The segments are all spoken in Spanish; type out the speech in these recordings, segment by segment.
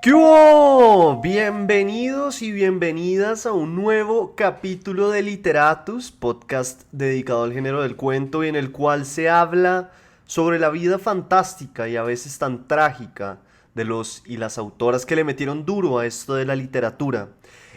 ¿Qué hubo? Bienvenidos y bienvenidas a un nuevo capítulo de Literatus, podcast dedicado al género del cuento y en el cual se habla sobre la vida fantástica y a veces tan trágica de los y las autoras que le metieron duro a esto de la literatura.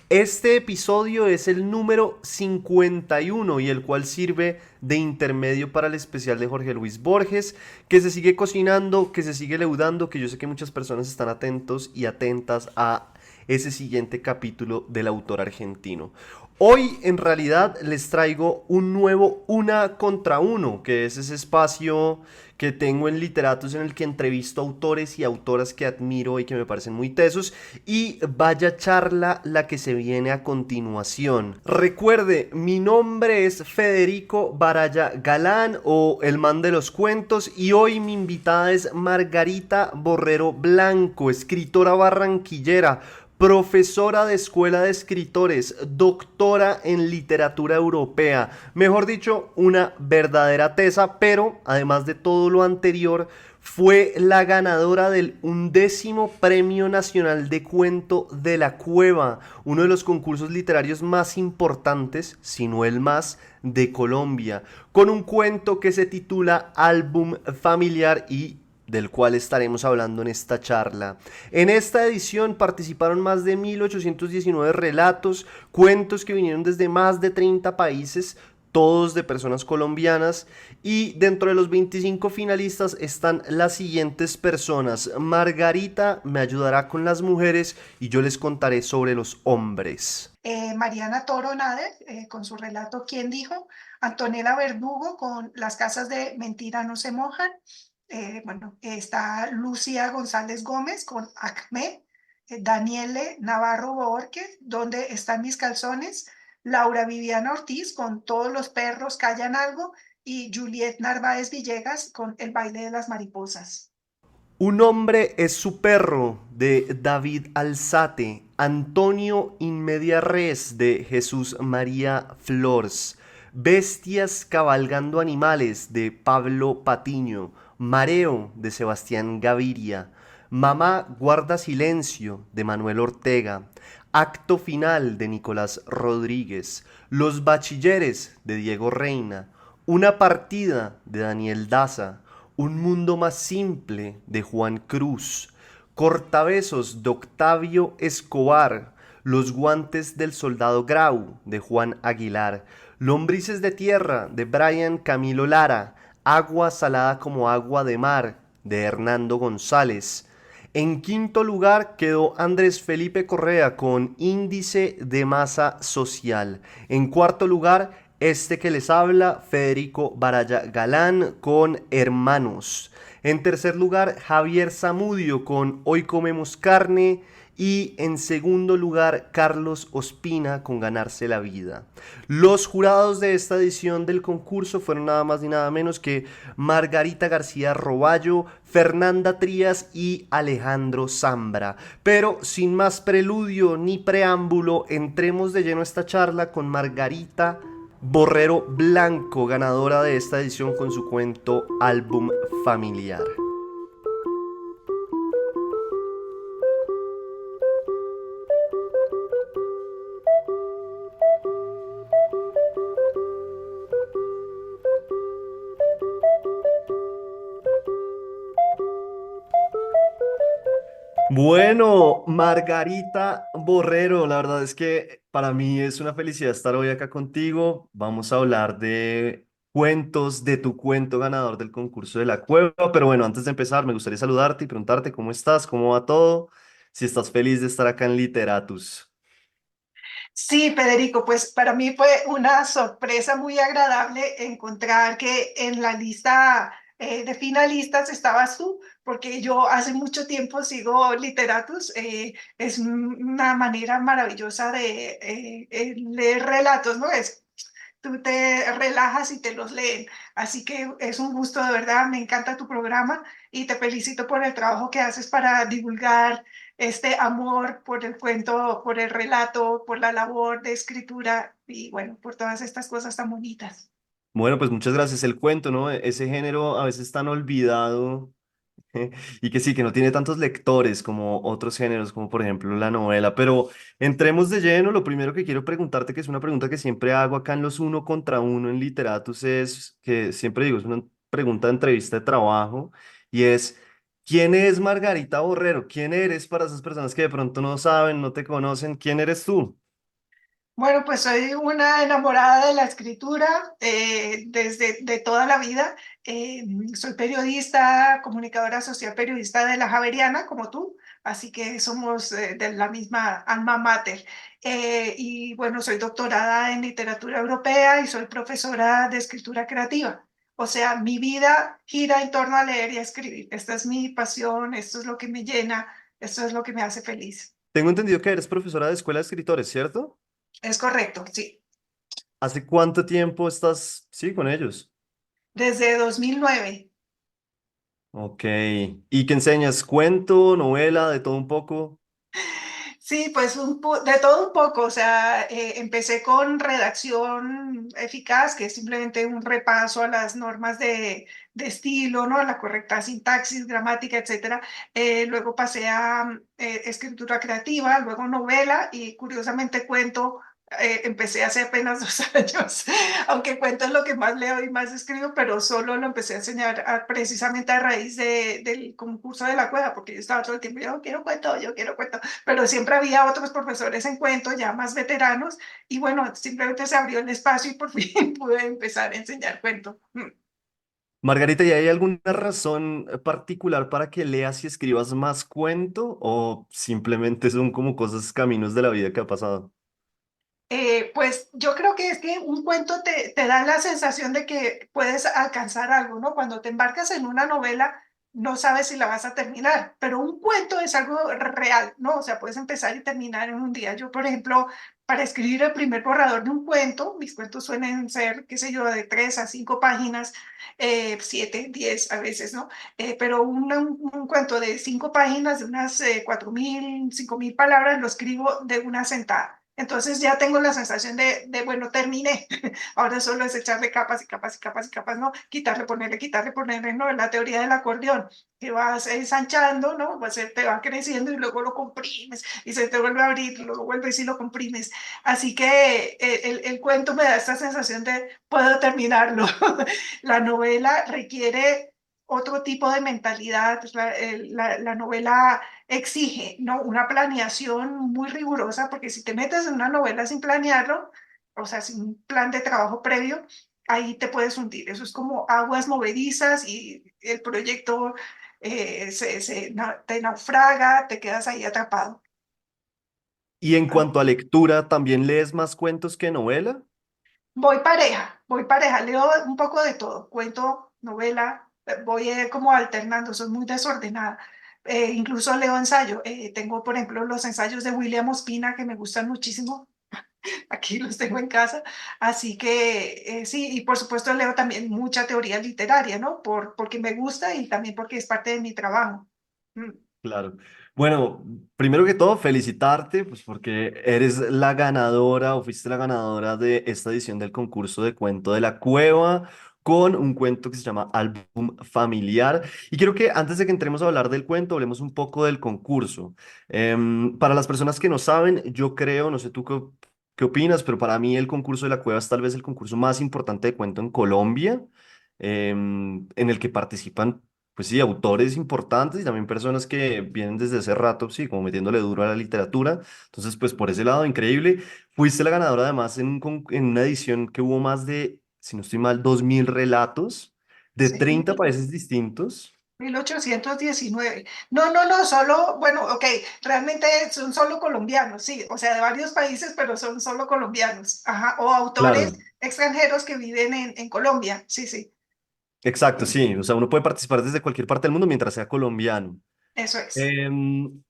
Este episodio es el número 51 y el cual sirve de intermedio para el especial de Jorge Luis Borges, que se sigue cocinando, que se sigue leudando, que yo sé que muchas personas están atentos y atentas a ese siguiente capítulo del autor argentino. Hoy en realidad les traigo un nuevo Una contra Uno, que es ese espacio que tengo en Literatos en el que entrevisto autores y autoras que admiro y que me parecen muy tesos. Y vaya charla la que se viene a continuación. Recuerde, mi nombre es Federico Baraya Galán o el man de los cuentos y hoy mi invitada es Margarita Borrero Blanco, escritora barranquillera, profesora de escuela de escritores, doctora en literatura europea, mejor dicho, una verdadera tesa, pero además de todo lo anterior, fue la ganadora del 11º Premio Nacional de Cuento de la Cueva, uno de los concursos literarios más importantes, si no el más, de Colombia, con un cuento que se titula Álbum Familiar y del cual estaremos hablando en esta charla. En esta edición participaron más de 1819 relatos, cuentos que vinieron desde más de 30 países, todos de personas colombianas, y dentro de los 25 finalistas están las siguientes personas. Margarita me ayudará con las mujeres y yo les contaré sobre los hombres. Mariana Toro Nader con su relato ¿Quién dijo? Antonella Verdugo con Las casas de mentira no se mojan. Está Lucía González Gómez con Acme. Daniele Navarro Borges, ¿Dónde están mis calzones? Laura Viviana Ortiz con Todos los perros callan algo y Juliet Narváez Villegas con El baile de las mariposas. Un hombre es su perro, de David Alzate. Antonio in media res, de Jesús María Flors. Bestias cabalgando animales, de Pablo Patiño. Mareo, de Sebastián Gaviria. Mamá guarda silencio, de Manuel Ortega. Acto final, de Nicolás Rodríguez. Los bachilleres, de Diego Reina. Una partida, de Daniel Daza. Un mundo más simple, de Juan Cruz. Cortabesos, de Octavio Escobar. Los guantes del soldado Grau, de Juan Aguilar. Lombrices de tierra, de Brian Camilo Lara. Agua salada como agua de mar, de Hernando González. En quinto lugar quedó Andrés Felipe Correa con Índice de Masa Social. En cuarto lugar, este que les habla, Federico Baraya Galán con Hermanos. En tercer lugar, Javier Zamudio con Hoy comemos carne. Y en segundo lugar, Carlos Ospina con Ganarse la vida. Los jurados de esta edición del concurso fueron nada más ni nada menos que Margarita García Roballo, Fernanda Trías y Alejandro Zambra. Pero sin más preludio ni preámbulo, entremos de lleno a esta charla con Margarita Borrero Blanco, ganadora de esta edición con su cuento Álbum Familiar. Bueno, Margarita Borrero, la verdad es que para mí es una felicidad estar hoy acá contigo. Vamos a hablar de cuentos, de tu cuento ganador del concurso de la cueva. Pero bueno, antes de empezar, me gustaría saludarte y preguntarte cómo estás, cómo va todo, si estás feliz de estar acá en Literatus. Sí, Federico, pues para mí fue una sorpresa muy agradable encontrar que en la lista de finalistas estabas tú, porque yo hace mucho tiempo sigo Literatus. Es una manera maravillosa de leer relatos, ¿no? Tú te relajas y te los leen. Así que es un gusto, de verdad, me encanta tu programa y te felicito por el trabajo que haces para divulgar este amor por el cuento, por el relato, por la labor de escritura y bueno, por todas estas cosas tan bonitas. Bueno, pues muchas gracias. El cuento, ¿no? Ese género a veces tan olvidado Y que sí, que no tiene tantos lectores como otros géneros, como por ejemplo la novela. Pero entremos de lleno. Lo primero que quiero preguntarte, que es una pregunta que siempre hago acá en los uno contra uno en Literatus, es que siempre digo, es una pregunta de entrevista de trabajo, y es, ¿quién es Margarita Borrero? ¿Quién eres para esas personas que de pronto no saben, no te conocen? ¿Quién eres tú? Bueno, pues soy una enamorada de la escritura desde de toda la vida. Soy periodista, comunicadora social, periodista de la Javeriana, como tú, así que somos de la misma alma mater. Y bueno, soy doctorada en literatura europea y soy profesora de escritura creativa. O sea, mi vida gira en torno a leer y a escribir. Esta es mi pasión, esto es lo que me llena, esto es lo que me hace feliz. Tengo entendido que eres profesora de escuela de escritores, ¿cierto? Es correcto, sí. ¿Hace cuánto tiempo estás, sí, con ellos? Desde 2009. Ok. ¿Y qué enseñas? ¿Cuento, novela, de todo un poco? Sí, pues de todo un poco, o sea, empecé con redacción eficaz, que es simplemente un repaso a las normas de estilo, ¿no? La correcta sintaxis, gramática, etcétera. Luego pasé a escritura creativa, luego novela y curiosamente cuento. Empecé hace apenas 2 años, aunque cuento es lo que más leo y más escribo, pero solo lo empecé a enseñar precisamente a raíz del concurso de la cueva, porque yo estaba todo el tiempo, yo quiero cuento, pero siempre había otros profesores en cuento, ya más veteranos, y bueno, simplemente se abrió el espacio y por fin pude empezar a enseñar cuento. Margarita, ¿y hay alguna razón particular para que leas y escribas más cuento o simplemente son como cosas, caminos de la vida que ha pasado? Pues yo creo que es que un cuento te da la sensación de que puedes alcanzar algo, ¿no? Cuando te embarcas en una novela, no sabes si la vas a terminar, pero un cuento es algo real, ¿no? O sea, puedes empezar y terminar en un día. Yo, por ejemplo, para escribir el primer borrador de un cuento, mis cuentos suelen ser, qué sé yo, de 3 a 5 páginas, 7, 10 a veces, ¿no? Pero un cuento de 5 páginas, de unas 4.000, 5.000 palabras, lo escribo de una sentada. Entonces ya tengo la sensación bueno, terminé. Ahora solo es echarle capas y capas y capas y capas, ¿no? Quitarle, ponerle, ¿no? La teoría del acordeón, que vas ensanchando, ¿no? Te va creciendo y luego lo comprimes y se te vuelve a abrir, luego vuelves y lo comprimes. Así que el cuento me da esta sensación de puedo terminarlo. La novela requiere otro tipo de mentalidad. La novela exige, ¿no? Una planeación muy rigurosa, porque si te metes en una novela sin planearlo, o sea, sin un plan de trabajo previo, ahí te puedes hundir. Eso es como aguas movedizas y el proyecto te naufraga, te quedas ahí atrapado. Y en cuanto a lectura, ¿también lees más cuentos que novela? Voy pareja, leo un poco de todo, cuento, novela, voy como alternando, soy muy desordenada. Incluso leo ensayo. Tengo, por ejemplo, los ensayos de William Ospina que me gustan muchísimo. Aquí los tengo en casa. Así que sí, y por supuesto leo también mucha teoría literaria, ¿no? Porque me gusta y también porque es parte de mi trabajo. Mm. Claro. Bueno, primero que todo, felicitarte, pues porque eres la ganadora o fuiste la ganadora de esta edición del concurso de cuento de la cueva con un cuento que se llama Álbum Familiar. Y quiero que antes de que entremos a hablar del cuento, hablemos un poco del concurso. Para las personas que no saben, yo creo, no sé tú qué opinas, pero para mí el concurso de la cueva es tal vez el concurso más importante de cuento en Colombia, en el que participan pues sí, autores importantes y también personas que vienen desde hace rato, sí, como metiéndole duro a la literatura. Entonces, pues por ese lado, increíble. Fuiste la ganadora además en una edición que hubo más de, si no estoy mal, 2000 relatos de Sí. 30 países distintos. 1819. No, no, no, solo, bueno, ok, realmente son solo colombianos, sí, o sea, de varios países, pero son solo colombianos, ajá, o autores Claro, extranjeros que viven en Colombia, sí, sí, exacto, sí. O sea, uno puede participar desde cualquier parte del mundo mientras sea colombiano. eso es.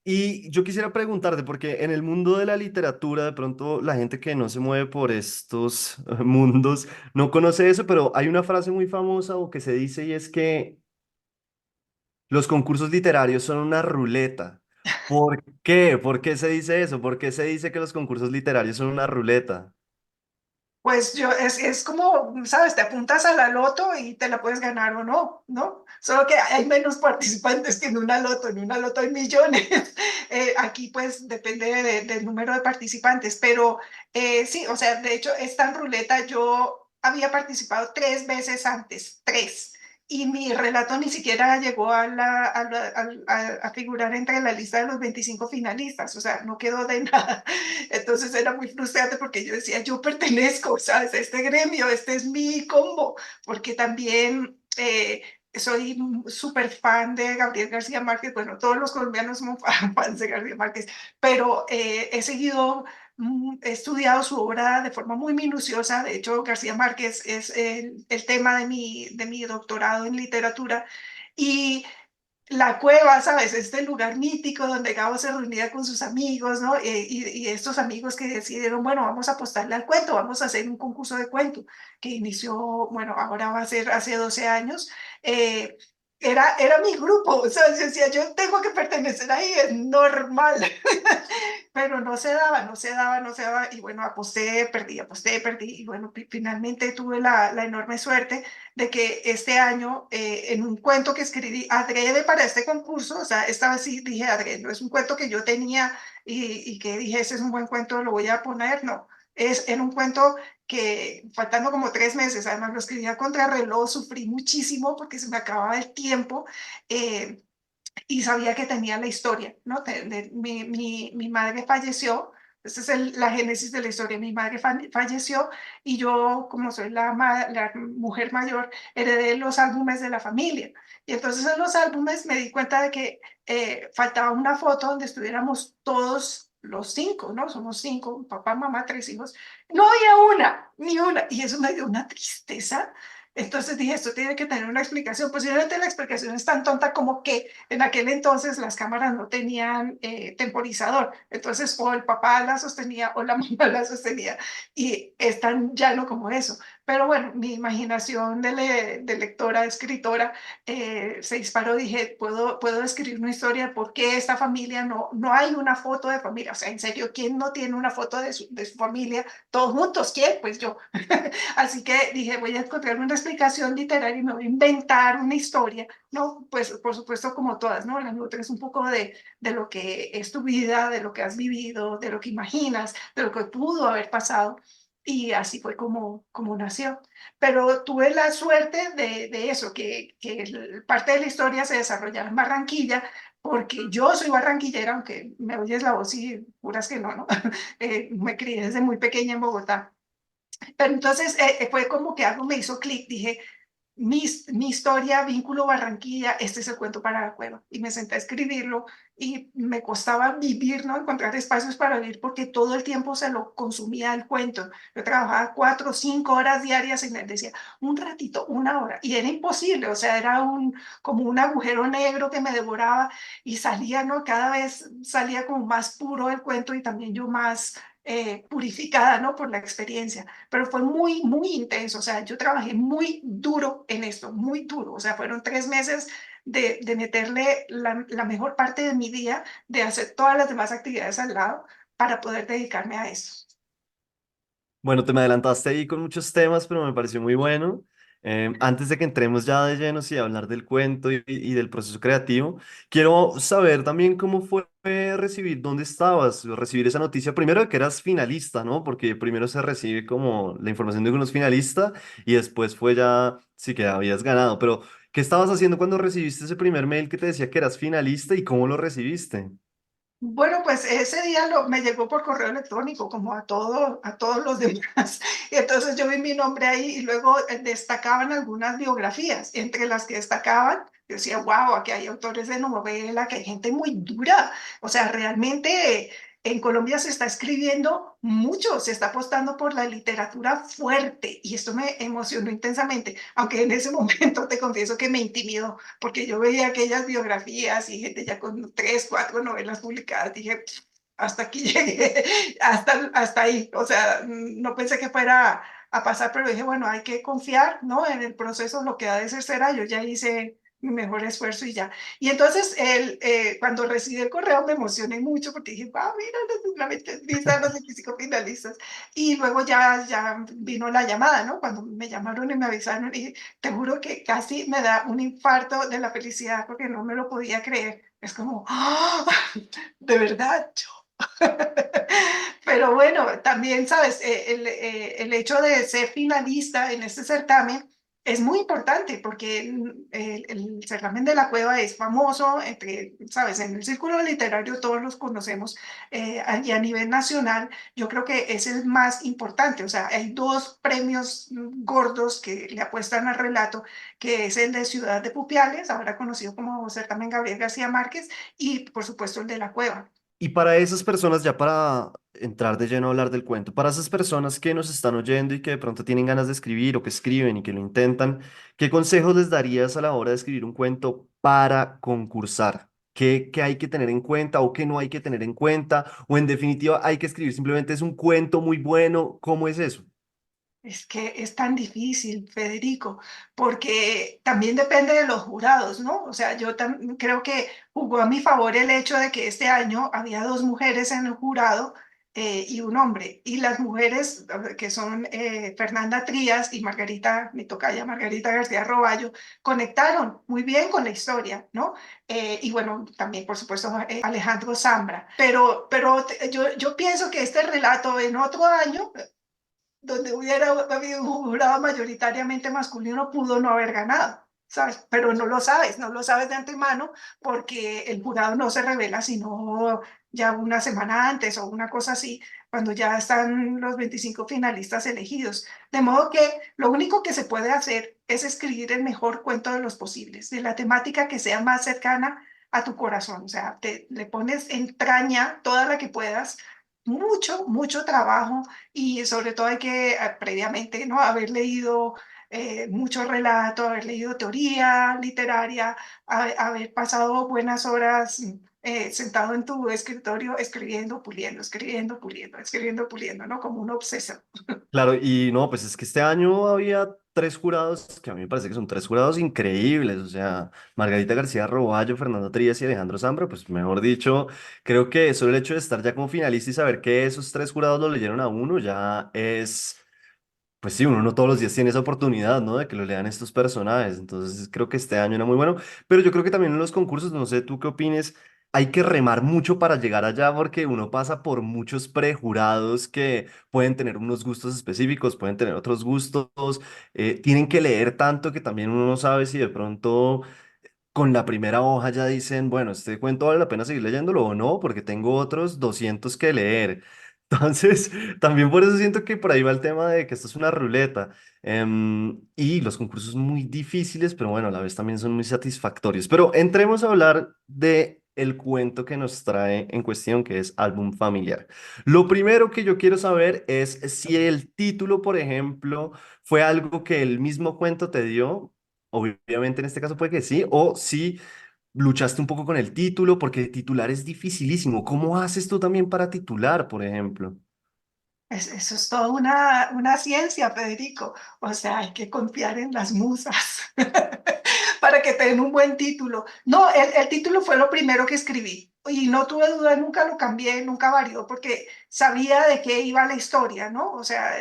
Y yo quisiera preguntarte, porque en el mundo de la literatura, de pronto la gente que no se mueve por estos mundos no conoce eso, pero hay una frase muy famosa o que se dice y es que los concursos literarios son una ruleta. ¿Por qué? ¿Por qué se dice eso? ¿Por qué se dice que los concursos literarios son una ruleta? Pues es como, ¿sabes? Te apuntas a la loto y te la puedes ganar o no, ¿no? Solo que hay menos participantes que en una loto hay millones. Aquí pues depende del número de participantes, pero sí, o sea, de hecho esta ruleta yo había participado 3 veces antes, tres. Y mi relato ni siquiera llegó a figurar entre la lista de los 25 finalistas, o sea, no quedó de nada. Entonces era muy frustrante porque yo decía, yo pertenezco, ¿sabes? A este gremio, este es mi combo, porque también soy súper fan de Gabriel García Márquez, bueno, todos los colombianos somos fans de García Márquez, pero he seguido, he estudiado su obra de forma muy minuciosa, de hecho García Márquez es el tema de mi doctorado en literatura, y la cueva, ¿sabes? Este lugar mítico donde Gabo se reunía con sus amigos, ¿no? Y estos amigos que decidieron, bueno, vamos a apostarle al cuento, vamos a hacer un concurso de cuento que inició, bueno, ahora va a ser hace 12 años. Eh, era mi grupo, ¿sabes? Yo decía, yo tengo que pertenecer ahí, es normal. Pero no se daba, no se daba, no se daba. Y bueno, aposté, perdí. Y bueno, finalmente tuve la enorme suerte de que este año, en un cuento que escribí adrede para este concurso, o sea, esta vez sí dije adrede, no es un cuento que yo tenía y que dije, ese es un buen cuento, lo voy a poner, no. Es en un cuento que faltando como 3 meses, además lo escribía contra reloj, sufrí muchísimo porque se me acababa el tiempo. Eh, y sabía que tenía la historia, ¿no? Mi madre falleció, esa es la génesis de la historia, mi madre falleció y yo, como soy la mujer mayor, heredé los álbumes de la familia. Y entonces en los álbumes me di cuenta de que faltaba una foto donde estuviéramos todos los cinco, ¿no? Somos cinco, papá, mamá, tres hijos. No había una, ni una. Y eso me dio una tristeza. Entonces dije, esto tiene que tener una explicación. Posiblemente la explicación es tan tonta como que en aquel entonces las cámaras no tenían temporizador, entonces o el papá la sostenía o la mamá la sostenía y es tan llano como eso. Pero bueno, mi imaginación de lectora, escritora, se disparó, dije, puedo escribir una historia de por qué esta familia no hay una foto de familia, o sea, en serio, ¿quién no tiene una foto de su familia todos juntos? ¿Quién? Pues yo. Así que dije, voy a encontrar una explicación literaria y me voy a inventar una historia, ¿no? Pues por supuesto como todas, ¿no? La nutres un poco de lo que es tu vida, de lo que has vivido, de lo que imaginas, de lo que pudo haber pasado. Y así fue como nació. Pero tuve la suerte de eso, que parte de la historia se desarrollara en Barranquilla, porque yo soy barranquillera, aunque me oyes la voz y juras que no, ¿no? Me crié desde muy pequeña en Bogotá. Pero entonces fue como que algo me hizo clic, dije, mi historia, vínculo Barranquilla, este es el cuento para la cueva. Y me senté a escribirlo y me costaba vivir, ¿no? Encontrar espacios para vivir porque todo el tiempo se lo consumía el cuento. Yo trabajaba 4 o 5 horas diarias en él, decía, un ratito, una hora. Y era imposible, o sea, era como un agujero negro que me devoraba y salía, ¿no? Cada vez salía como más puro el cuento y también yo más purificada, ¿no? Por la experiencia, pero fue muy, muy intenso, o sea, yo trabajé muy duro en esto, muy duro, o sea, fueron 3 meses de meterle la mejor parte de mi día, de hacer todas las demás actividades al lado para poder dedicarme a eso. Bueno, te me adelantaste ahí con muchos temas, pero me pareció muy bueno. Antes de que entremos ya de lleno y hablar del cuento y del proceso creativo, quiero saber también cómo fue recibir, dónde estabas, recibir esa noticia, primero de que eras finalista, ¿no? Porque primero se recibe como la información de que uno es finalista y después fue ya, sí que habías ganado, pero ¿qué estabas haciendo cuando recibiste ese primer mail que te decía que eras finalista y cómo lo recibiste? Bueno, pues ese día me llegó por correo electrónico, como a todos los demás. Y entonces yo vi mi nombre ahí y luego destacaban algunas biografías. Entre las que destacaban, yo decía, wow, aquí hay autores de novela, que hay gente muy dura. O sea, realmente en Colombia se está escribiendo mucho, se está apostando por la literatura fuerte. Y esto me emocionó intensamente, aunque en ese momento te confieso que me intimidó porque yo veía aquellas biografías y gente ya con 3, 4 novelas publicadas, dije, hasta aquí llegué, hasta ahí, o sea, no pensé que fuera a pasar, pero dije, bueno, hay que confiar, ¿no? En el proceso, lo que ha de ser será, yo ya hice mi mejor esfuerzo y ya. Y entonces, cuando recibí el correo me emocioné mucho porque dije, wow, mira, la lista de los 25 finalistas. Y luego ya vino la llamada, ¿no? Cuando me llamaron y me avisaron, y te juro que casi me da un infarto de la felicidad porque no me lo podía creer. Es como, ¡ah! De verdad, pero bueno, también, ¿sabes? El hecho de ser finalista en este certamen es muy importante porque el certamen de la cueva es famoso, entre, ¿sabes? En el círculo literario todos los conocemos y a nivel nacional yo creo que es el más importante. O sea, hay dos premios gordos que le apuestan al relato, que es el de Ciudad de Pupiales, ahora conocido como certamen Gabriel García Márquez, y por supuesto el de la cueva. Y para esas personas, ya para entrar de lleno a hablar del cuento, para esas personas que nos están oyendo y que de pronto tienen ganas de escribir o que escriben y que lo intentan, ¿qué consejos les darías a la hora de escribir un cuento para concursar? ¿Qué hay que tener en cuenta o qué no hay que tener en cuenta? O en definitiva, hay que escribir simplemente es un cuento muy bueno. ¿Cómo es eso? Es que es tan difícil, Federico, porque también depende de los jurados, ¿no? O sea, yo creo que jugó a mi favor el hecho de que este año había dos mujeres en el jurado y un hombre. Y las mujeres, que son Fernanda Trías y Margarita, mi tocaya Margarita García Roballo, conectaron muy bien con la historia, ¿no? Y bueno, también, por supuesto, Alejandro Zambra. Yo pienso que este relato en otro año donde hubiera habido un jurado mayoritariamente masculino, pudo no haber ganado, ¿sabes? Pero no lo sabes de antemano porque el jurado no se revela sino ya una semana antes o una cosa así, cuando ya están los 25 finalistas elegidos. De modo que lo único que se puede hacer es escribir el mejor cuento de los posibles, de la temática que sea más cercana a tu corazón. O sea, le pones entraña toda la que puedas, mucho trabajo y sobre todo hay que previamente, ¿no? Haber leído mucho relato, haber leído teoría literaria, haber pasado buenas horas sentado en tu escritorio escribiendo, puliendo, escribiendo, puliendo, escribiendo, puliendo, ¿no? Como un obsesión. Claro, y no, pues es que este año había tres jurados que a mí me parece que son tres jurados increíbles, o sea, Margarita García Roballo, Fernando Trías y Alejandro Zambra, pues mejor dicho, creo que solo el hecho de estar ya como finalista y saber que esos tres jurados lo leyeron a uno ya es, pues sí, uno no todos los días tiene esa oportunidad, ¿no? De que lo lean estos personajes. Entonces creo que este año era muy bueno. Pero yo creo que también en los concursos, no sé tú qué opines, hay que remar mucho para llegar allá porque uno pasa por muchos prejurados que pueden tener unos gustos específicos, pueden tener otros gustos, tienen que leer tanto que también uno no sabe si de pronto con la primera hoja ya dicen, bueno, este cuento vale la pena seguir leyéndolo o no, porque tengo otros 200 que leer. Entonces, también por eso siento que por ahí va el tema de que esto es una ruleta. Y los concursos muy difíciles, pero bueno, a la vez también son muy satisfactorios. Pero entremos a hablar de el cuento que nos trae en cuestión, que es Álbum Familiar. Lo primero que yo quiero saber es si el título, por ejemplo, fue algo que el mismo cuento te dio. Obviamente en este caso puede que sí, o si luchaste un poco con el título, porque titular es dificilísimo. ¿Cómo haces tú también para titular, por ejemplo? Eso es toda una ciencia, Federico. O sea, hay que confiar en las musas para que te den un buen título. No, el título fue lo primero que escribí y no tuve duda, nunca lo cambié, nunca varió, porque sabía de qué iba la historia, ¿no? O sea,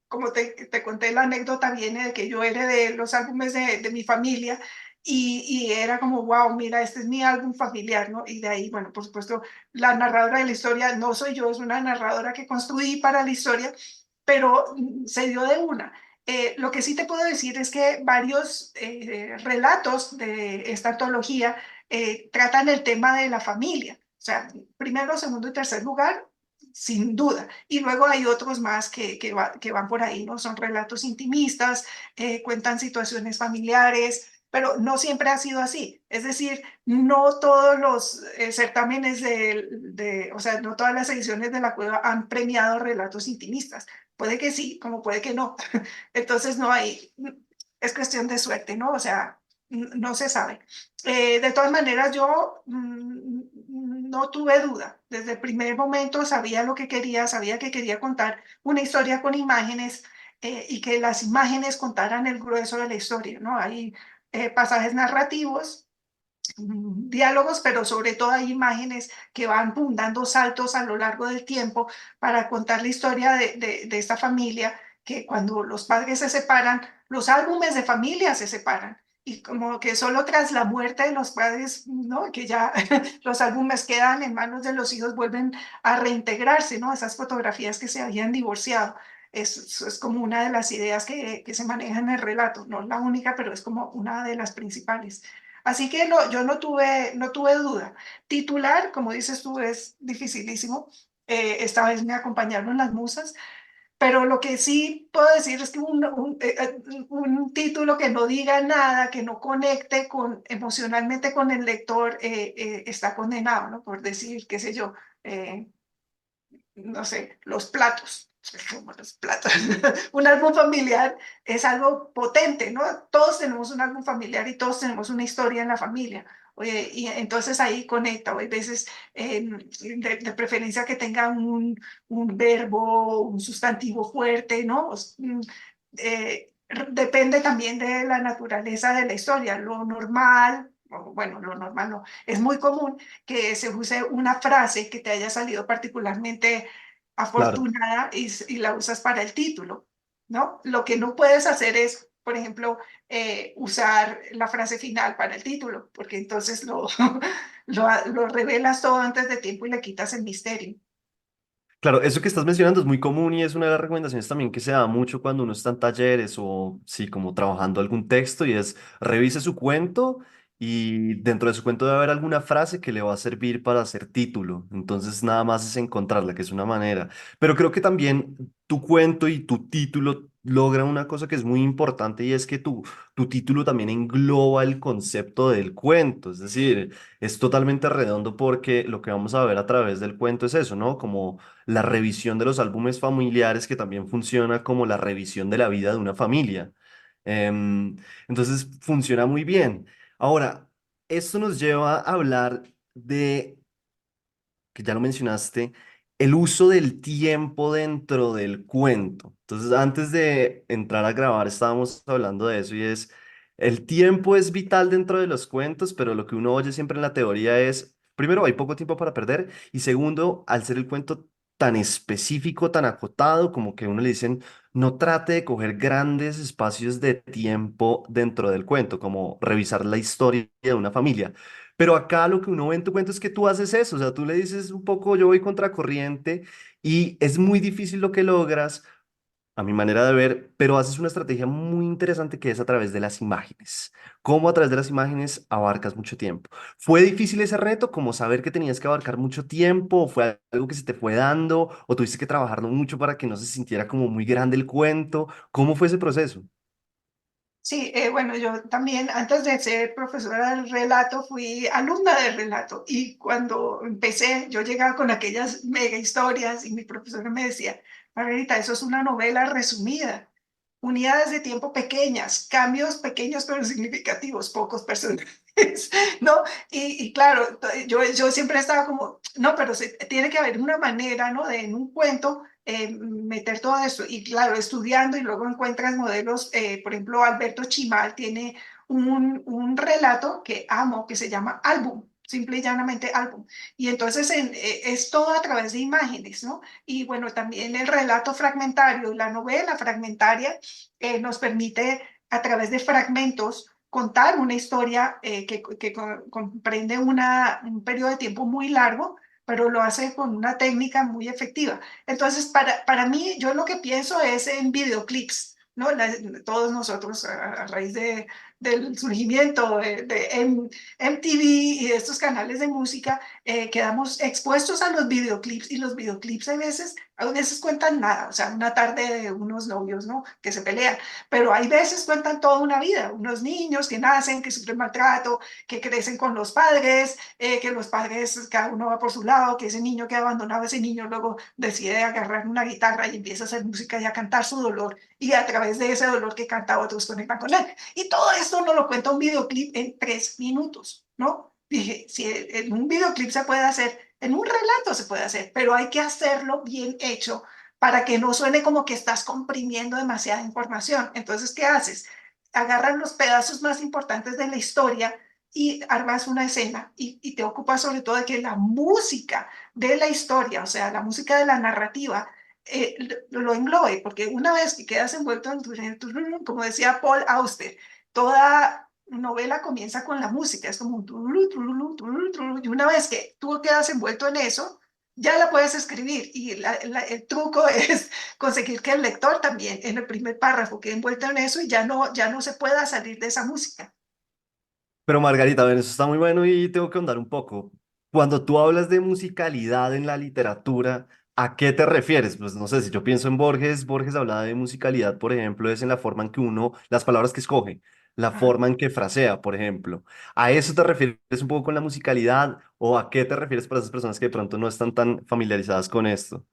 como te conté la anécdota, viene de que yo heredé los álbumes de mi familia y era como, wow, mira, este es mi álbum familiar, ¿no? Y de ahí, bueno, por supuesto, la narradora de la historia no soy yo, es una narradora que construí para la historia, pero se dio de una. Lo que sí te puedo decir es que varios relatos de esta antología tratan el tema de la familia. O sea, primero, segundo y tercer lugar, sin duda. Y luego hay otros más que van por ahí, ¿no? Son relatos intimistas, cuentan situaciones familiares, pero no siempre ha sido así. Es decir, no todos los certámenes o sea, no todas las ediciones de la cueva han premiado relatos intimistas. Puede que sí, como puede que no. Entonces no hay, es cuestión de suerte, ¿no? O sea, no se sabe. De todas maneras, yo no tuve duda. Desde el primer momento sabía lo que quería, sabía que quería contar una historia con imágenes y que las imágenes contaran el grueso de la historia, ¿no? Hay pasajes narrativos, diálogos, pero sobre todo hay imágenes que van dando saltos a lo largo del tiempo para contar la historia de esta familia, que cuando los padres se separan, los álbumes de familia se separan. Y como que solo tras la muerte de los padres, ¿no? Que ya los álbumes quedan en manos de los hijos, vuelven a reintegrarse, ¿no? Esas fotografías que se habían divorciado. Es como una de las ideas que se manejan en el relato, no la única, pero es como una de las principales. Así que yo no tuve duda. Titular, como dices tú, es dificilísimo. Esta vez me acompañaron las musas, pero lo que sí puedo decir es que un título que no diga nada, que no conecte emocionalmente con el lector, está condenado, ¿no? Por decir, qué sé yo, eh, no sé, los platos. Como los platos. Un álbum familiar es algo potente, ¿no? Todos tenemos un álbum familiar y todos tenemos una historia en la familia. Oye, y entonces ahí conecta, o hay veces de preferencia que tenga un verbo, un sustantivo fuerte, ¿no? Depende también de la naturaleza de la historia. Lo normal, bueno, lo normal no, es muy común que se use una frase que te haya salido particularmente Claro. afortunada y la usas para el título, ¿no? Lo que no puedes hacer es, por ejemplo, usar la frase final para el título, porque entonces lo revelas todo antes de tiempo y le quitas el misterio. Claro, eso que estás mencionando es muy común y es una de las recomendaciones también que se da mucho cuando uno está en talleres o sí, como trabajando algún texto y es revise su cuento y dentro de su cuento debe haber alguna frase que le va a servir para hacer título. Entonces nada más es encontrarla, que es una manera. Pero creo que también tu cuento y tu título logran una cosa que es muy importante y es que tu título también engloba el concepto del cuento. Es decir, es totalmente redondo porque lo que vamos a ver a través del cuento es eso, ¿no? Como la revisión de los álbumes familiares que también funciona como la revisión de la vida de una familia. Em, entonces funciona muy bien. Ahora, esto nos lleva a hablar de, que ya lo mencionaste, el uso del tiempo dentro del cuento. Entonces, antes de entrar a grabar, estábamos hablando de eso y es, el tiempo es vital dentro de los cuentos, pero lo que uno oye siempre en la teoría es, primero, hay poco tiempo para perder y segundo, al ser el cuento tan específico, tan acotado, como que a uno le dicen, no trate de coger grandes espacios de tiempo dentro del cuento, como revisar la historia de una familia. Pero acá lo que uno ve en tu cuento es que tú haces eso, o sea, tú le dices un poco, yo voy contracorriente y es muy difícil lo que logras, a mi manera de ver, pero haces una estrategia muy interesante que es a través de las imágenes. ¿Cómo a través de las imágenes abarcas mucho tiempo? ¿Fue difícil ese reto, como saber que tenías que abarcar mucho tiempo, o fue algo que se te fue dando, o tuviste que trabajarlo mucho para que no se sintiera como muy grande el cuento? ¿Cómo fue ese proceso? Sí, bueno, yo también antes de ser profesora del relato fui alumna del relato y cuando empecé yo llegaba con aquellas mega historias y mi profesora me decía, Margarita, eso es una novela resumida, unidades de tiempo pequeñas, cambios pequeños pero significativos, pocos personajes, ¿no? Y claro, yo siempre estaba como, no, pero tiene que haber una manera, ¿no? De en un cuento meter todo eso. Y claro, estudiando y luego encuentras modelos, por ejemplo, Alberto Chimal tiene un relato que amo, que se llama Álbum, simple y llanamente Álbum. Y entonces es todo a través de imágenes, ¿no? Y bueno, también el relato fragmentario, la novela fragmentaria, nos permite a través de fragmentos contar una historia que comprende un periodo de tiempo muy largo, pero lo hace con una técnica muy efectiva. Entonces, para mí, yo lo que pienso es en videoclips, ¿no? Todos nosotros, a raíz del surgimiento de MTV y de estos canales de música, quedamos expuestos a los videoclips y los videoclips a veces cuentan nada, o sea, una tarde de unos novios, ¿no? Que se pelean, pero hay veces cuentan toda una vida, unos niños que nacen, que sufren maltrato, que crecen con los padres, que los padres, cada uno va por su lado, que ese niño que abandonaba, ese niño luego decide agarrar una guitarra y empieza a hacer música y a cantar su dolor, y a través de ese dolor que canta otros conectan con él. Y todo esto nos lo cuenta un videoclip en 3 minutos, ¿no? Dije, si en un videoclip se puede hacer, en un relato se puede hacer, pero hay que hacerlo bien hecho para que no suene como que estás comprimiendo demasiada información. Entonces, ¿qué haces? agarras los pedazos más importantes de la historia y armas una escena y te ocupas sobre todo de que la música de la historia, o sea, la música de la narrativa, lo englobe, porque una vez que quedas envuelto como decía Paul Auster, toda novela comienza con la música, es como un turulú, turulú, turulú, turulú, y una vez que tú quedas envuelto en eso, ya la puedes escribir y el truco es conseguir que el lector también en el primer párrafo quede envuelto en eso y ya no se pueda salir de esa música. Pero Margarita, a ver, eso está muy bueno y tengo que ahondar un poco. Cuando tú hablas de musicalidad en la literatura, ¿a qué te refieres? Pues no sé, si yo pienso en Borges, Borges hablaba de musicalidad, por ejemplo, es en la forma en que uno, las palabras que escoge, la Ajá. forma en que frasea, por ejemplo. ¿A eso te refieres un poco con la musicalidad o a qué te refieres para esas personas que de pronto no están tan familiarizadas con esto?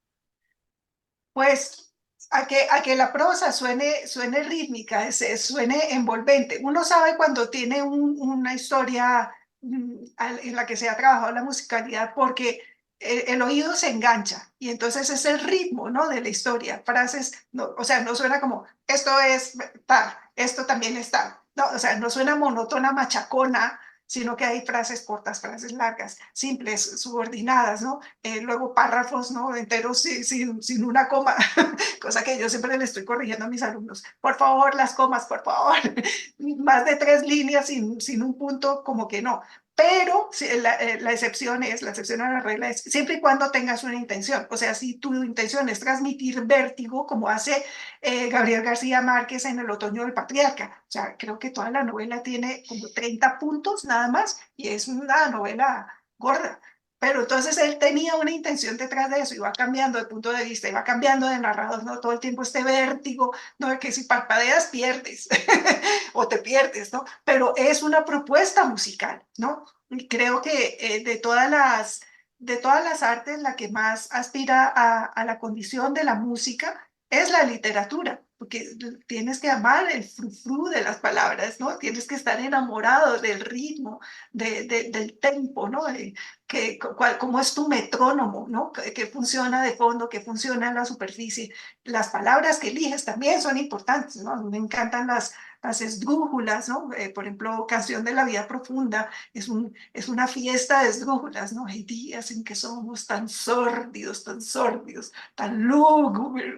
Pues a que la prosa suene rítmica, suene envolvente. Uno sabe cuando tiene una historia en la que se ha trabajado la musicalidad porque el oído se engancha y entonces es el ritmo, ¿no? De la historia. Frases, no, o sea, no suena como esto es tal, esto también es tal. No, o sea, no suena monótona, machacona, sino que hay frases cortas, frases largas, simples, subordinadas, ¿no? Luego párrafos, ¿no? Enteros sin una coma, cosa que yo siempre le estoy corrigiendo a mis alumnos. Por favor, las comas, por favor. Más de 3 líneas sin un punto, como que no. Pero la excepción es, la excepción a la regla es siempre y cuando tengas una intención. O sea, si tu intención es transmitir vértigo, como hace Gabriel García Márquez en El otoño del patriarca. O sea, creo que toda la novela tiene como 30 puntos nada más y es una novela gorda. Pero entonces él tenía una intención detrás de eso y va cambiando de punto de vista y va cambiando de narrador, ¿no? Todo el tiempo este vértigo, ¿no? De que si parpadeas pierdes o te pierdes, ¿no? Pero es una propuesta musical, ¿no? Y creo que de todas las artes, la que más aspira a la condición de la música es la literatura, porque tienes que amar el frufru de las palabras, ¿no? Tienes que estar enamorado del ritmo, del tempo, ¿no? Cómo es tu metrónomo, ¿no? ¿Qué funciona de fondo, qué funciona en la superficie? Las palabras que eliges también son importantes, ¿no? Me encantan las esdrújulas, ¿no? Por ejemplo, Canción de la Vida Profunda es una fiesta de esdrújulas, ¿no? Hay días en que somos tan sórdidos, tan lúgubres,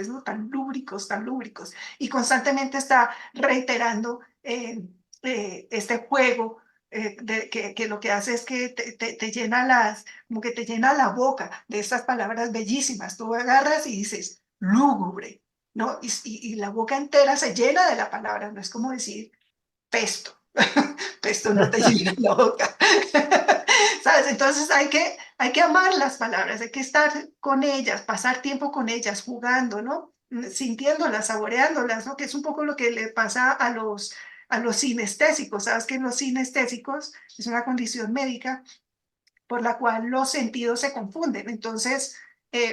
¿no? Tan lúbricos, tan lúbricos. Y constantemente está reiterando este juego que lo que hace es que te llena como que te llena la boca de estas palabras bellísimas. Tú agarras y dices, lúgubre, ¿no? Y la boca entera se llena de la palabra, no es como decir pesto. Pesto no te llena la boca. ¿Sabes? Entonces hay que amar las palabras, hay que estar con ellas, pasar tiempo con ellas, jugando, ¿no? Sintiéndolas, saboreándolas, ¿no? Que es un poco lo que le pasa a los sinestésicos. ¿Sabes que los sinestésicos es una condición médica por la cual los sentidos se confunden? Entonces,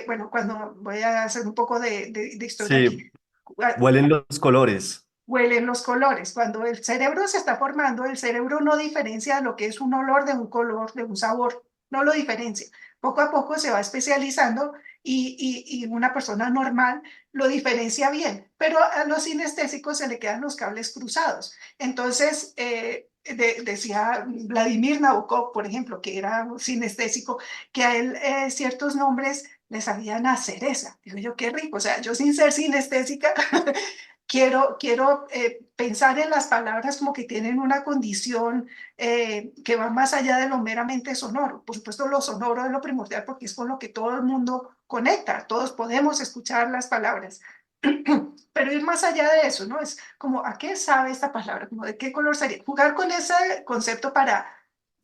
bueno, cuando voy a hacer un poco de historia aquí, Sí, huelen los colores. huelen los colores. Cuando el cerebro se está formando, el cerebro no diferencia lo que es un olor de un color, de un sabor, no lo diferencia. Poco a poco se va especializando y una persona normal lo diferencia bien, pero a los sinestésicos se le quedan los cables cruzados. Entonces, decía Vladimir Nabokov, por ejemplo, que era un sinestésico, que a él ciertos nombres le sabían a cereza. Digo yo, qué rico, o sea, yo sin ser sinestésica quiero pensar en las palabras como que tienen una condición que va más allá de lo meramente sonoro. Por supuesto, lo sonoro es lo primordial porque es con lo que todo el mundo conecta. Todos podemos escuchar las palabras. Pero ir más allá de eso, ¿no? Es como, ¿a qué sabe esta palabra? Como, ¿de qué color sería? Jugar con ese concepto para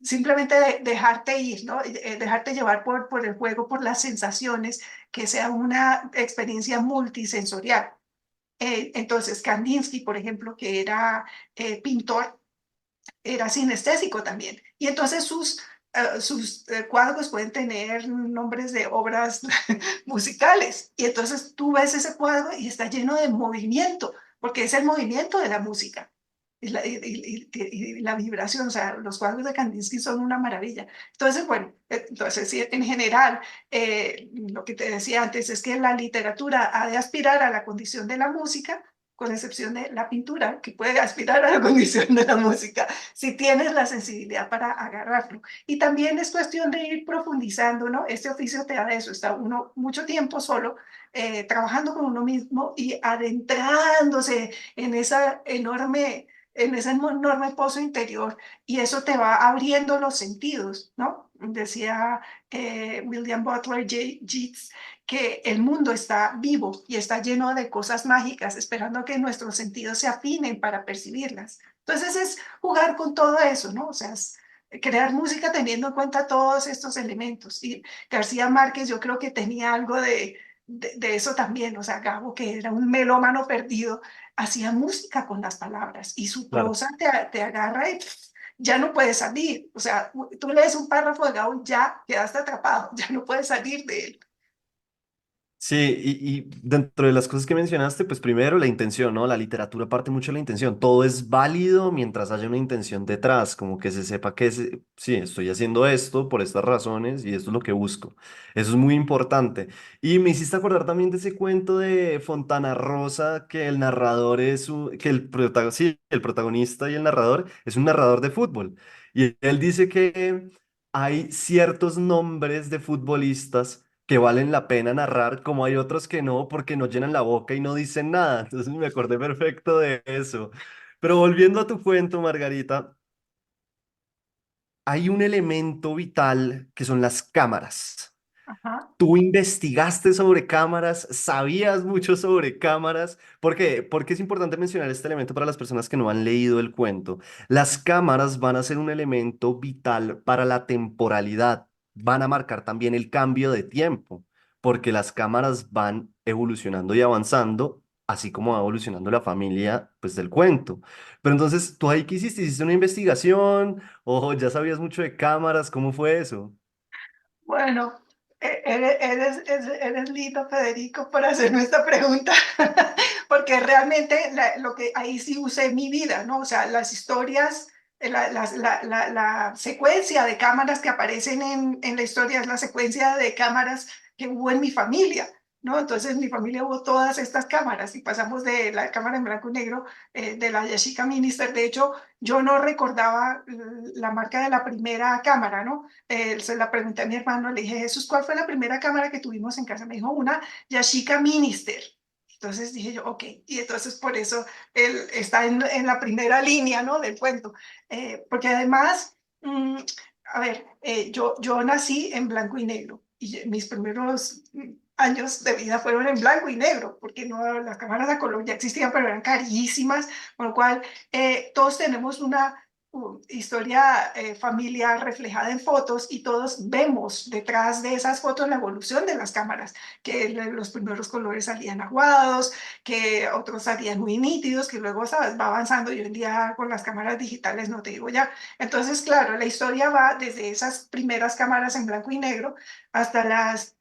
simplemente dejarte ir, ¿no? Dejarte llevar por el juego, por las sensaciones, que sea una experiencia multisensorial. Entonces, Kandinsky, por ejemplo, que era pintor, era sinestésico también. Y entonces sus cuadros pueden tener nombres de obras musicales. Y entonces tú ves ese cuadro y está lleno de movimiento, porque es el movimiento de la música. Y la vibración, o sea, los cuadros de Kandinsky son una maravilla. Entonces, bueno, entonces sí, en general, lo que te decía antes es que la literatura ha de aspirar a la condición de la música con excepción de la pintura, que puede aspirar a la condición de la música, si tienes la sensibilidad para agarrarlo. Y también es cuestión de ir profundizando, ¿no? Este oficio te da eso, está uno mucho tiempo solo, trabajando con uno mismo y adentrándose en en ese enorme pozo interior, y eso te va abriendo los sentidos, ¿no? Decía William Butler Yeats que el mundo está vivo y está lleno de cosas mágicas, esperando que nuestros sentidos se afinen para percibirlas. Entonces es jugar con todo eso, ¿no? O sea, es crear música teniendo en cuenta todos estos elementos. Y García Márquez yo creo que tenía algo de eso también, o sea, Gabo, que era un melómano perdido, hacía música con las palabras y su Claro. prosa te agarra y ya no puedes salir. O sea, tú lees un párrafo de Gabo y ya quedaste atrapado, ya no puedes salir de él. Sí, y dentro de las cosas que mencionaste, pues primero la intención, ¿no? La literatura parte mucho de la intención. Todo es válido mientras haya una intención detrás, como que se sepa que sí, estoy haciendo esto por estas razones y esto es lo que busco. Eso es muy importante. Y me hiciste acordar también de ese cuento de Fontana Rosa, que el narrador que sí, el protagonista y el narrador es un narrador de fútbol. Y él dice que hay ciertos nombres de futbolistas que valen la pena narrar, como hay otros que no, porque no llenan la boca y no dicen nada. Entonces me acordé perfecto de eso. Pero volviendo a tu cuento, Margarita, hay un elemento vital que son las cámaras. Ajá. Tú investigaste sobre cámaras, sabías mucho sobre cámaras. ¿Por qué? Porque es importante mencionar este elemento para las personas que no han leído el cuento. Las cámaras van a ser un elemento vital para la temporalidad. Van a marcar también el cambio de tiempo, porque las cámaras van evolucionando y avanzando, así como va evolucionando la familia, pues, del cuento. Pero entonces, ¿tú ahí qué hiciste? ¿Hiciste una investigación? ¿O ya sabías mucho de cámaras? ¿Cómo fue eso? Bueno, eres lindo, Federico, por hacerme esta pregunta, porque realmente lo que ahí sí usé mi vida, ¿no? O sea, las historias, la secuencia de cámaras que aparecen en la historia es la secuencia de cámaras que hubo en mi familia, ¿no? Entonces, en mi familia hubo todas estas cámaras y pasamos de la cámara en blanco y negro, de la Yashica Minister. De hecho, yo no recordaba la marca de la primera cámara, ¿no? Se la pregunté a mi hermano, le dije, Jesús, ¿cuál fue la primera cámara que tuvimos en casa? Me dijo, una Yashica Minister. Entonces dije yo, ok, y entonces por eso él está en la primera línea, ¿no? Del cuento. Porque además, a ver, yo nací en blanco y negro y mis primeros años de vida fueron en blanco y negro, porque no, las cámaras a color ya existían, pero eran carísimas, con lo cual todos tenemos una historia familiar reflejada en fotos y todos vemos detrás de esas fotos la evolución de las cámaras, que los primeros colores salían aguados, que otros salían muy nítidos, que luego, ¿sabes?, va avanzando y hoy en día con las cámaras digitales no te digo ya. Entonces, claro, la historia va desde esas primeras cámaras en blanco y negro hasta las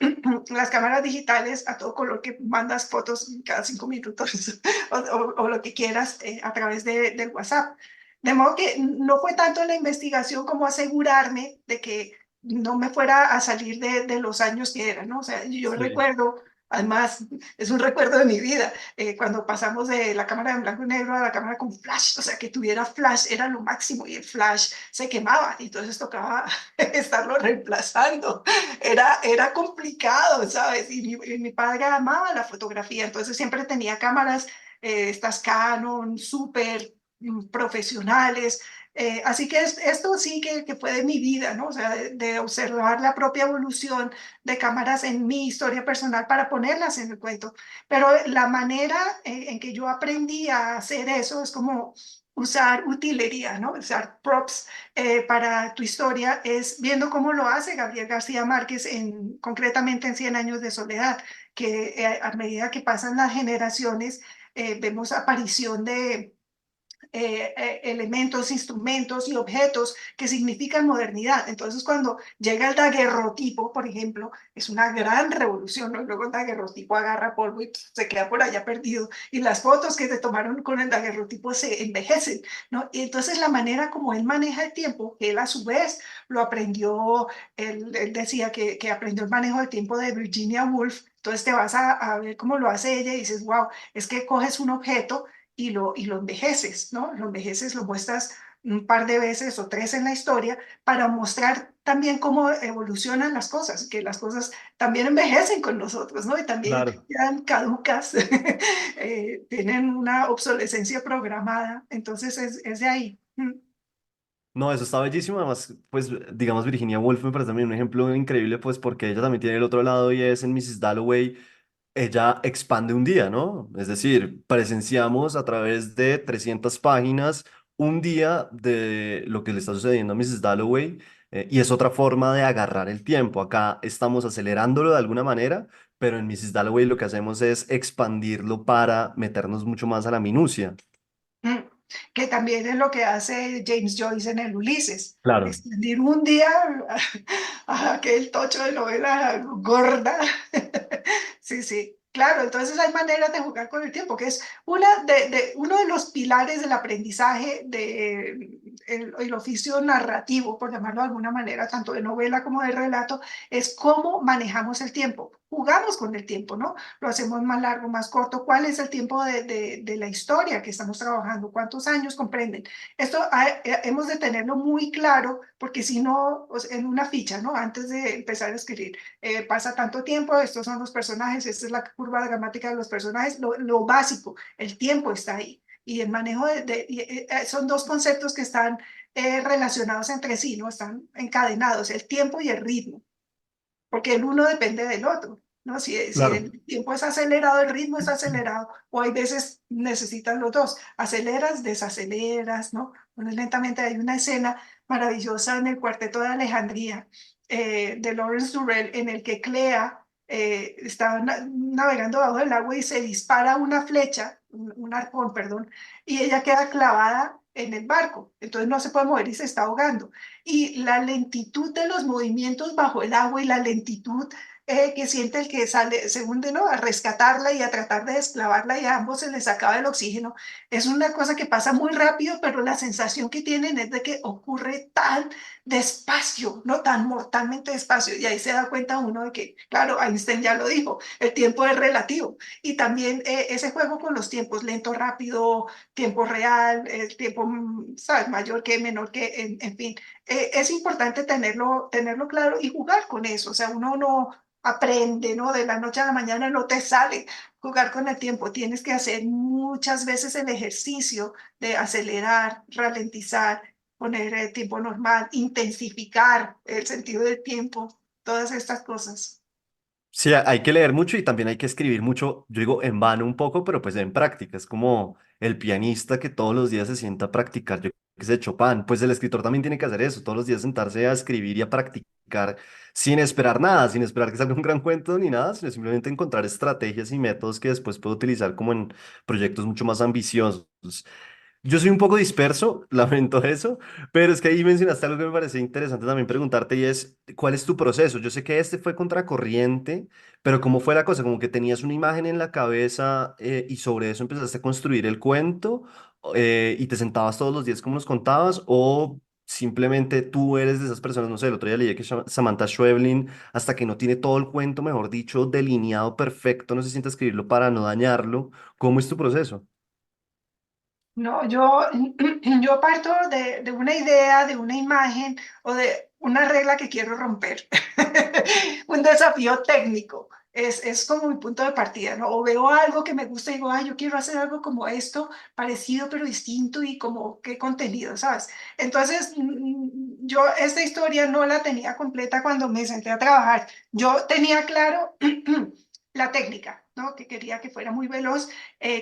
cámaras digitales a todo color que mandas fotos cada 5 minutos o lo que quieras a través del WhatsApp. De modo que no fue tanto la investigación como asegurarme de que no me fuera a salir de los años que eran, ¿no? O sea, yo Sí. recuerdo, además, es un recuerdo de mi vida, cuando pasamos de la cámara en blanco y negro a la cámara con flash, o sea, que tuviera flash era lo máximo y el flash se quemaba y entonces tocaba estarlo reemplazando. Era complicado, ¿sabes? Y mi padre amaba la fotografía, entonces siempre tenía cámaras, estas Canon, súper profesionales. Así que esto sí que fue de mi vida, ¿no? O sea, de observar la propia evolución de cámaras en mi historia personal para ponerlas en el cuento. Pero la manera en que yo aprendí a hacer eso es como usar utilería, ¿no? Usar props para tu historia, es viendo cómo lo hace Gabriel García Márquez, concretamente en Cien años de soledad, que a medida que pasan las generaciones, vemos aparición de elementos, instrumentos y objetos que significan modernidad. Entonces, cuando llega el daguerrotipo, por ejemplo, es una gran revolución, ¿no? Luego el daguerrotipo agarra polvo y se queda por allá perdido. Y las fotos que se tomaron con el daguerrotipo se envejecen, ¿no? Y entonces la manera como él maneja el tiempo, que él a su vez lo aprendió, él decía que aprendió el manejo del tiempo de Virginia Woolf. Entonces te vas a ver cómo lo hace ella y dices, wow, es que coges un objeto y lo envejeces, ¿no? Lo envejeces, lo muestras un par de veces o tres en la historia para mostrar también cómo evolucionan las cosas, que las cosas también envejecen con nosotros, ¿no? Y también Claro. quedan caducas, tienen una obsolescencia programada, entonces es de ahí. No, eso está bellísimo. Además, pues, digamos, Virginia Woolf me parece también un ejemplo increíble, pues, porque ella también tiene el otro lado y es en Mrs. Dalloway, ella expande un día, ¿no? Es decir, presenciamos a través de 300 páginas un día de lo que le está sucediendo a Mrs. Dalloway, y es otra forma de agarrar el tiempo. Acá estamos acelerándolo de alguna manera, pero en Mrs. Dalloway lo que hacemos es expandirlo para meternos mucho más a la minucia. Mm, que también es lo que hace James Joyce en el Ulises, Claro. extender un día a aquel tocho de novela gorda. Sí, sí, claro, entonces hay maneras de jugar con el tiempo, que es uno de los pilares del aprendizaje el oficio narrativo, por llamarlo de alguna manera, tanto de novela como de relato, es cómo manejamos el tiempo. Jugamos con el tiempo, ¿no? Lo hacemos más largo, más corto. ¿Cuál es el tiempo de la historia que estamos trabajando? ¿Cuántos años comprenden? Esto hemos de tenerlo muy claro, porque si no, en una ficha, ¿no? Antes de empezar a escribir, pasa tanto tiempo, estos son los personajes, esta es la curva gramática de los personajes, lo básico, el tiempo está ahí. Y el manejo son dos conceptos que están relacionados entre sí, ¿no? Están encadenados, el tiempo y el ritmo, porque el uno depende del otro, ¿no? Si Claro. el tiempo es acelerado, el ritmo es acelerado, o hay veces necesitan los dos, aceleras, desaceleras, ¿no? Bueno, lentamente hay una escena maravillosa en el Cuarteto de Alejandría de Lawrence Durrell en el que Clea está navegando bajo el agua y se dispara una flecha, un arpón, perdón, y ella queda clavada en el barco, entonces no se puede mover y se está ahogando y la lentitud de los movimientos bajo el agua y la lentitud que siente el que sale, se hunde, ¿no? A rescatarla y a tratar de desclavarla y a ambos se les acaba el oxígeno. Es una cosa que pasa muy rápido, pero la sensación que tienen es de que ocurre tan despacio, no tan mortalmente despacio. Y ahí se da cuenta uno de que, claro, Einstein ya lo dijo, el tiempo es relativo. Y también ese juego con los tiempos, lento, rápido, tiempo real, el tiempo, ¿sabes? Mayor que, menor que, en fin es importante tenerlo claro y jugar con eso. O sea, uno no aprende, ¿no? De la noche a la mañana no te sale jugar con el tiempo. Tienes que hacer muchas veces el ejercicio de acelerar, ralentizar, poner el tiempo normal, intensificar el sentido del tiempo, todas estas cosas. Sí, hay que leer mucho y también hay que escribir mucho, yo digo en vano un poco, pero pues en práctica. Es como el pianista que todos los días se sienta a practicar, yo qué sé, Chopin. Pues el escritor también tiene que hacer eso, todos los días sentarse a escribir y a practicar sin esperar nada, sin esperar que salga un gran cuento ni nada, sino simplemente encontrar estrategias y métodos que después puede utilizar como en proyectos mucho más ambiciosos. Yo soy un poco disperso, lamento eso, pero es que ahí mencionaste algo que me parece interesante también preguntarte y es, ¿cuál es tu proceso? Yo sé que este fue contracorriente, pero ¿cómo fue la cosa? ¿Como que tenías una imagen en la cabeza y sobre eso empezaste a construir el cuento y te sentabas todos los días como nos contabas o simplemente tú eres de esas personas, no sé, el otro día leí que Samantha Schweblin, hasta que no tiene todo el cuento, mejor dicho, delineado perfecto, no se siente a escribirlo para no dañarlo? ¿Cómo es tu proceso? No, yo parto de una idea, de una imagen o de una regla que quiero romper. Un desafío técnico. Es como mi punto de partida, ¿no? O veo algo que me gusta y digo, ay, yo quiero hacer algo como esto, parecido pero distinto y como qué contenido, ¿sabes? Entonces, yo esta historia no la tenía completa cuando me senté a trabajar. Yo tenía claro la técnica, ¿no? Que quería que fuera muy veloz,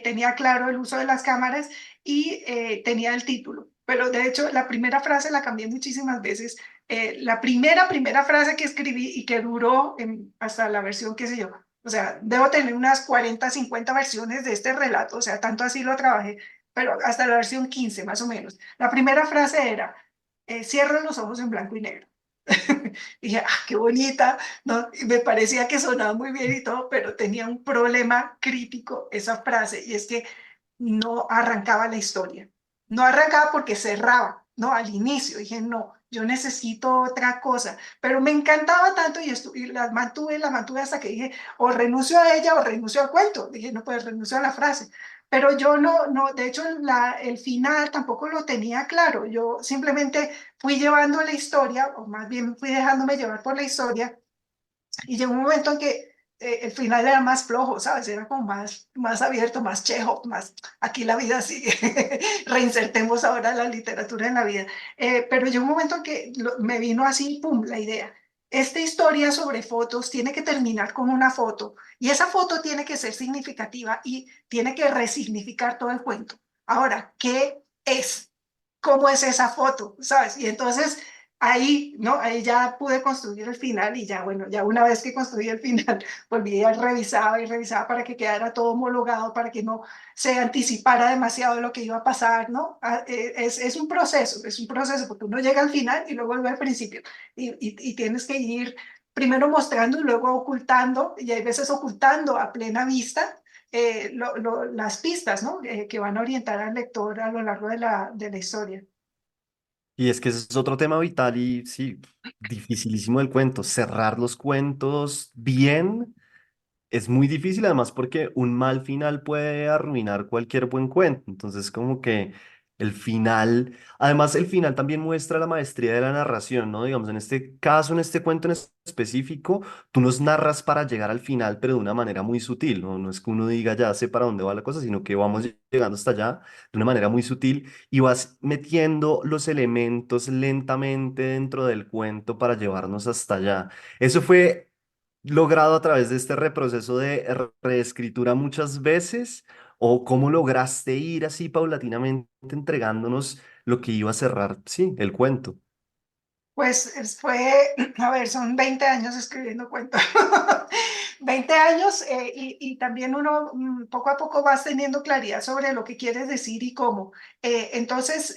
tenía claro el uso de las cámaras y tenía el título. Pero de hecho, la primera frase la cambié muchísimas veces. La primera frase que escribí y que duró hasta la versión, qué sé yo, o sea, debo tener unas 40 50 versiones de este relato, o sea, tanto así lo trabajé, pero hasta la versión 15 más o menos. La primera frase era, cierro los ojos en blanco y negro. Y dije, ah, qué bonita, ¿no? Y me parecía que sonaba muy bien y todo, pero tenía un problema crítico esa frase, y es que no arrancaba la historia. No arrancaba porque cerraba. ¿no? Al inicio dije, no, yo necesito otra cosa, pero me encantaba tanto y la mantuve hasta que dije, o renuncio a ella o renuncio al cuento. Dije, no, pues renuncio a la frase. Pero yo no, de hecho, el final tampoco lo tenía claro. Yo simplemente fui llevando la historia, o más bien fui dejándome llevar por la historia, y llegó un momento en que el final era más flojo, ¿sabes? Era como más abierto, más Chejo, más aquí la vida sigue. Reinsertemos ahora la literatura en la vida. Pero llegó un momento en que me vino así, pum, la idea. Esta historia sobre fotos tiene que terminar con una foto y esa foto tiene que ser significativa y tiene que resignificar todo el cuento. Ahora, ¿qué es? ¿Cómo es esa foto? ¿Sabes? Y entonces ahí, ¿no? Ahí ya pude construir el final y ya, bueno, ya una vez que construí el final, volví a revisar y revisaba para que quedara todo homologado, para que no se anticipara demasiado lo que iba a pasar, ¿no? Es un proceso, porque uno llega al final y luego vuelve al principio y tienes que ir primero mostrando y luego ocultando, y hay veces ocultando a plena vista las pistas, ¿no? Que van a orientar al lector a lo largo de la historia. Y es que ese es otro tema vital y sí, dificilísimo del cuento. Cerrar los cuentos bien es muy difícil, además porque un mal final puede arruinar cualquier buen cuento. Entonces, como que el final, además el final también muestra la maestría de la narración, ¿no? Digamos, en este caso, en este cuento en específico, tú nos narras para llegar al final, pero de una manera muy sutil, ¿no? No es que uno diga ya sé para dónde va la cosa, sino que vamos llegando hasta allá de una manera muy sutil y vas metiendo los elementos lentamente dentro del cuento para llevarnos hasta allá. Eso fue logrado a través de este reproceso de reescritura muchas veces? ¿O cómo lograste ir así paulatinamente entregándonos lo que iba a cerrar, sí, el cuento? Pues fue, a ver, son 20 años escribiendo cuentos. 20 años y también uno poco a poco vas teniendo claridad sobre lo que quieres decir y cómo. Entonces,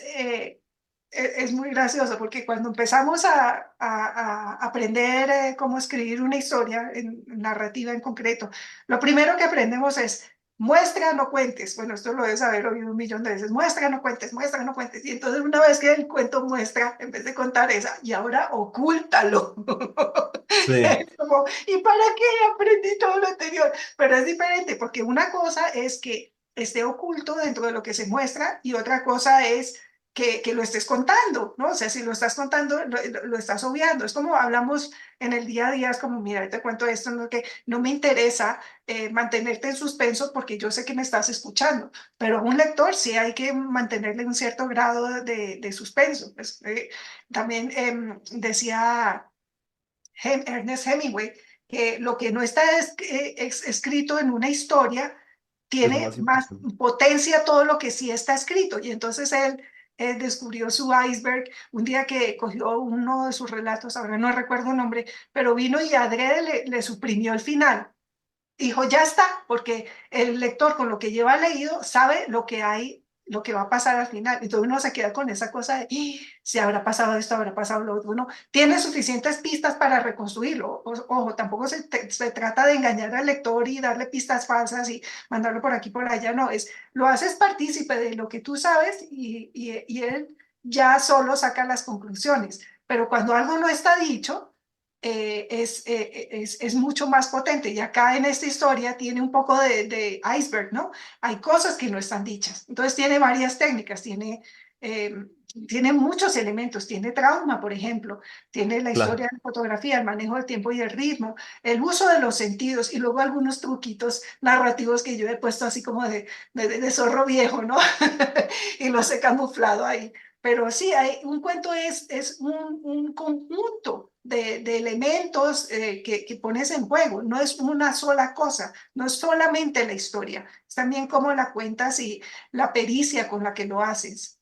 es muy gracioso porque cuando empezamos a aprender cómo escribir una historia en narrativa en concreto, lo primero que aprendemos es muestra, no cuentes. Bueno, esto lo debes haber oído un millón de veces. Muestra, no cuentes, muestra, no cuentes. Y entonces una vez que el cuento muestra, en vez de contar esa, y ahora ocúltalo. Sí, Es como, ¿y para qué aprendí todo lo anterior? Pero es diferente porque una cosa es que esté oculto dentro de lo que se muestra y otra cosa es que lo estés contando, ¿no? O sea, si lo estás contando, lo estás obviando. Es como hablamos en el día a día, es como, mira, te cuento esto, no, que no me interesa mantenerte en suspenso porque yo sé que me estás escuchando, pero a un lector sí hay que mantenerle un cierto grado de suspenso. Pues, también decía Ernest Hemingway que lo que no está escrito en una historia es lo tiene más más importante. potencia todo lo que sí está escrito. Y entonces él descubrió su iceberg un día que cogió uno de sus relatos, ahora no recuerdo el nombre, pero vino y adrede le suprimió el final. Dijo, ya está, porque el lector con lo que lleva leído sabe lo que hay, lo que va a pasar al final. Entonces uno se queda con esa cosa de, "Ih, si habrá pasado esto, habrá pasado lo otro". Uno tiene suficientes pistas para reconstruirlo. Ojo, tampoco se trata de engañar al lector y darle pistas falsas y mandarlo por aquí, por allá. No, lo haces partícipe de lo que tú sabes y él ya solo saca las conclusiones. Pero cuando algo no está dicho, es mucho más potente. Y acá en esta historia tiene un poco de iceberg, ¿no? Hay cosas que no están dichas. Entonces tiene varias técnicas, eh, tiene muchos elementos, tiene trauma, por ejemplo, tiene la historia Claro. de la fotografía, el manejo del tiempo y el ritmo, el uso de los sentidos y luego algunos truquitos narrativos que yo he puesto así como de zorro viejo, ¿no? Y los he camuflado ahí. Pero sí, un cuento es un conjunto de elementos que pones en juego, no es una sola cosa, no es solamente la historia, es también cómo la cuentas y la pericia con la que lo haces.